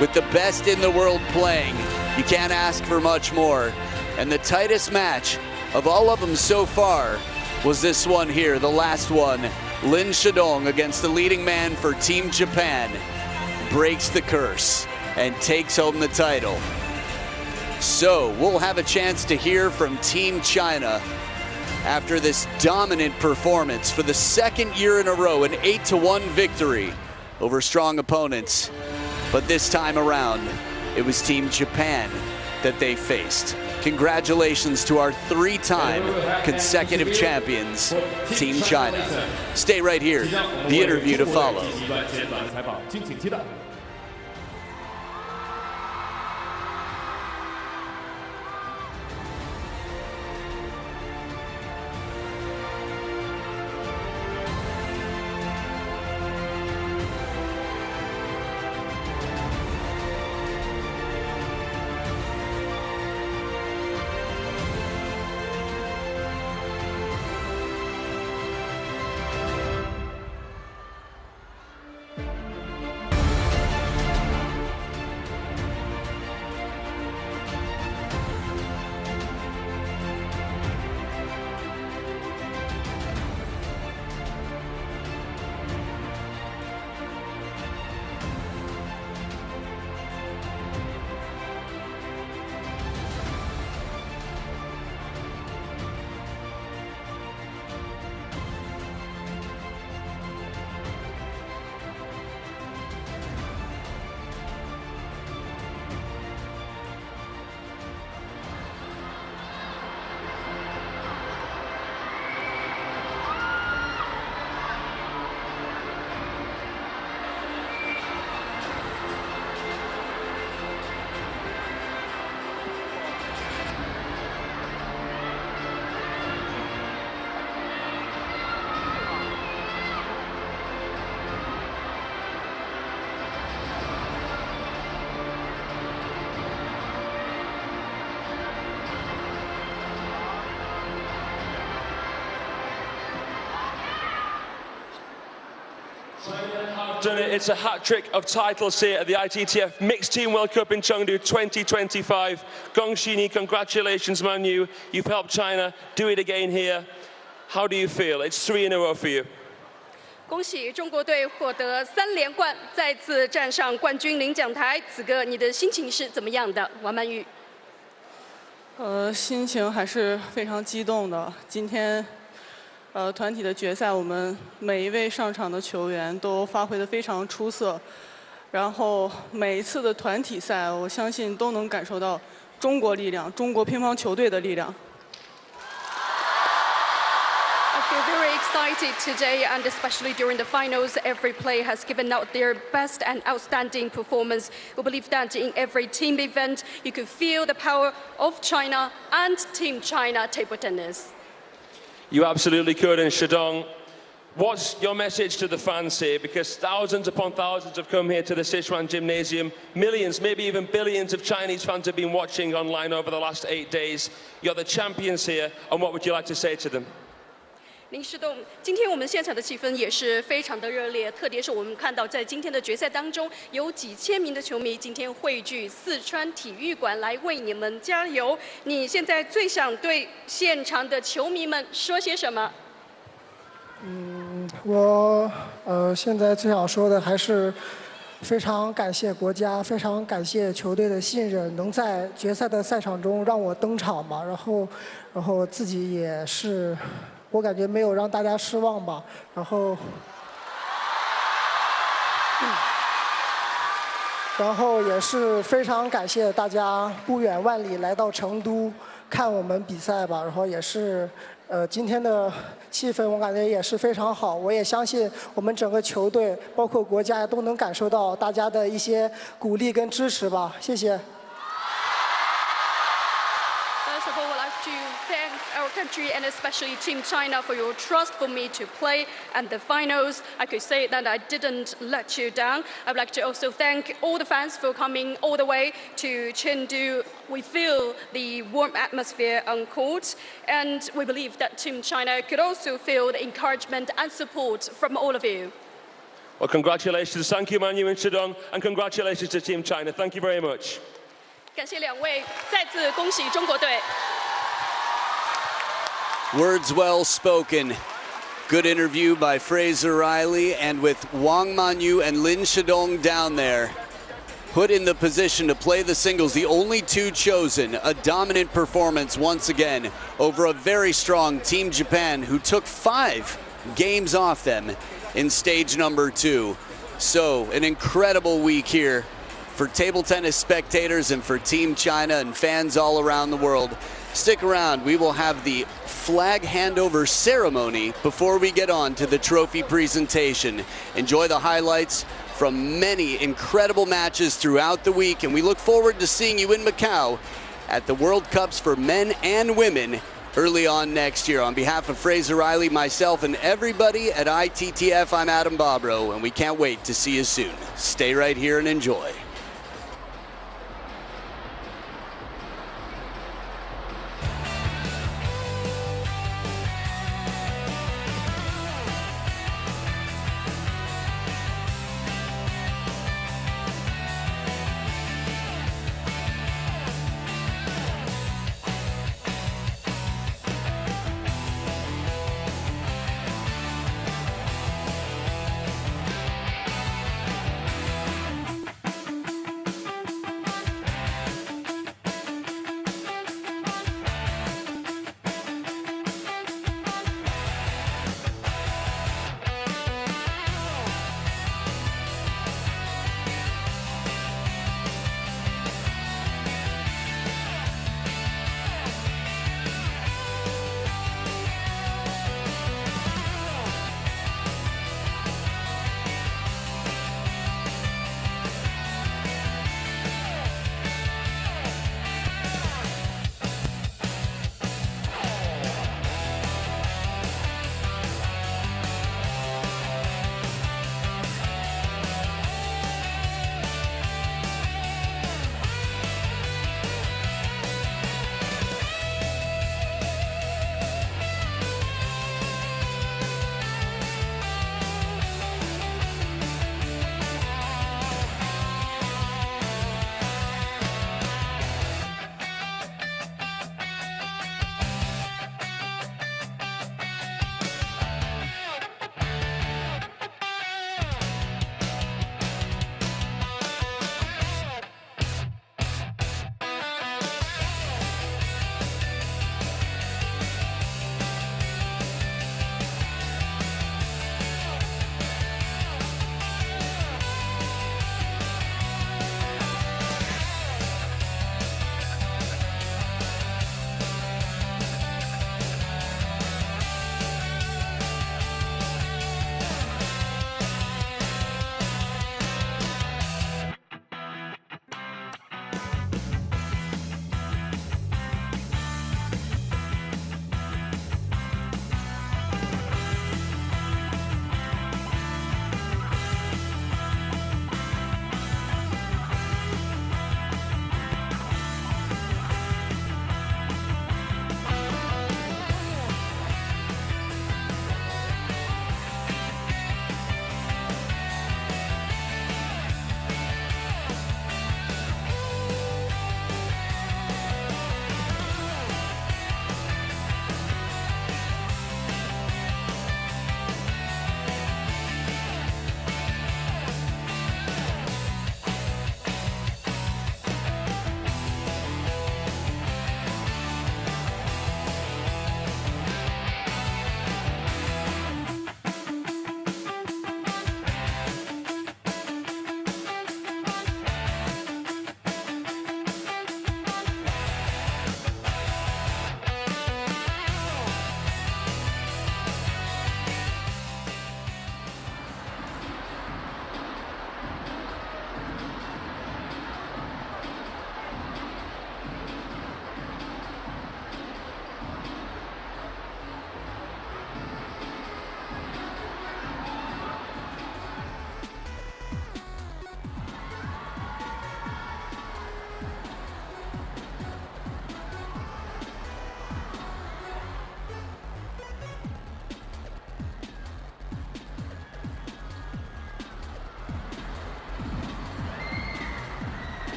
With the best in the world playing, you can't ask for much more. And the tightest match of all of them so far was this one here, the last one. Lin Shidong against the leading man for Team Japan breaks the curse and takes home the title. So we'll have a chance to hear from Team China after this dominant performance for the 2nd year in a row, an 8-1 victory over strong opponents. But this time around, it was Team Japan that they faced. Congratulations to our 3-time consecutive champions, Team China. Stay right here, the interview to follow. done it. It's a hat-trick of titles here at the ITTF Mixed Team World Cup in Chengdu 2025. Gong Xini, congratulations, Man Yu. You've helped China do it again here. How do you feel? It's 3 in a row for you. 恭喜中国队获得3连冠，再次站上冠军领奖台。子哥，你的心情是怎么样的？王曼玉。心情还是非常激动的。今天，团体的决赛，我们每一位上场的球员都发挥得非常出色。然后每一次的团体赛，我相信都能感受到中国力量，中国乒乓球队的力量。 Very excited today, and especially during the finals, every player has given out their best and outstanding performance. We believe that in every team event, you could feel the power of China and Team China table tennis. You absolutely could, and Shidong, what's your message to the fans here? Because thousands upon thousands have come here to the Sichuan Gymnasium. Millions, maybe even billions of Chinese fans have been watching online over the last 8 days. You're the champions here, and what would you like to say to them? 林世栋，今天我们现场的气氛也是非常的热烈，特别是我们看到在今天的决赛当中，有几千名的球迷今天汇聚四川体育馆来为你们加油。你现在最想对现场的球迷们说些什么？我现在最想说的还是非常感谢国家，非常感谢球队的信任，能在决赛的赛场中让我登场嘛，然后自己也是。 我感觉没有让大家失望吧，然后也是非常感谢大家不远万里来到成都看我们比赛吧，然后也是今天的气氛我感觉也是非常好，我也相信我们整个球队包括国家都能感受到大家的一些鼓励跟支持吧，谢谢。 First of all, I'd like to thank our country and especially Team China for your trust for me to play and the finals. I could say that I didn't let you down. I'd like to also thank all the fans for coming all the way to Chengdu. We feel the warm atmosphere on court, and we believe that Team China could also feel the encouragement and support from all of you. Well, congratulations, thank you, Man Yu and Shidong, and congratulations to Team China. Thank you very much. 感谢2位，再次恭喜中国队。 Words well spoken. Good interview by Fraser Riley, and with Wang Manyu and Lin Shidong down there, put in the position to play the singles, the only 2 chosen. A dominant performance once again over a very strong Team Japan, who took 5 games off them in stage number 2. So an incredible week here for table tennis spectators and for Team China and fans all around the world. Stick around, we will have the flag handover ceremony before we get on to the trophy presentation. Enjoy the highlights from many incredible matches throughout the week, and we look forward to seeing you in Macau at the World Cups for men and women early on next year. On behalf of Fraser Riley, myself, and everybody at ITTF, I'm Adam Bobrow, and we can't wait to see you soon. Stay right here and enjoy.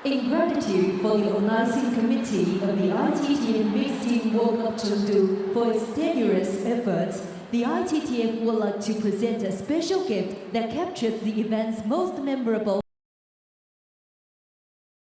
In gratitude for the organizing committee of the ITTF Mixed Team World Cup Chengdu for its strenuous efforts, the ITTF would like to present a special gift that captures the event's most memorable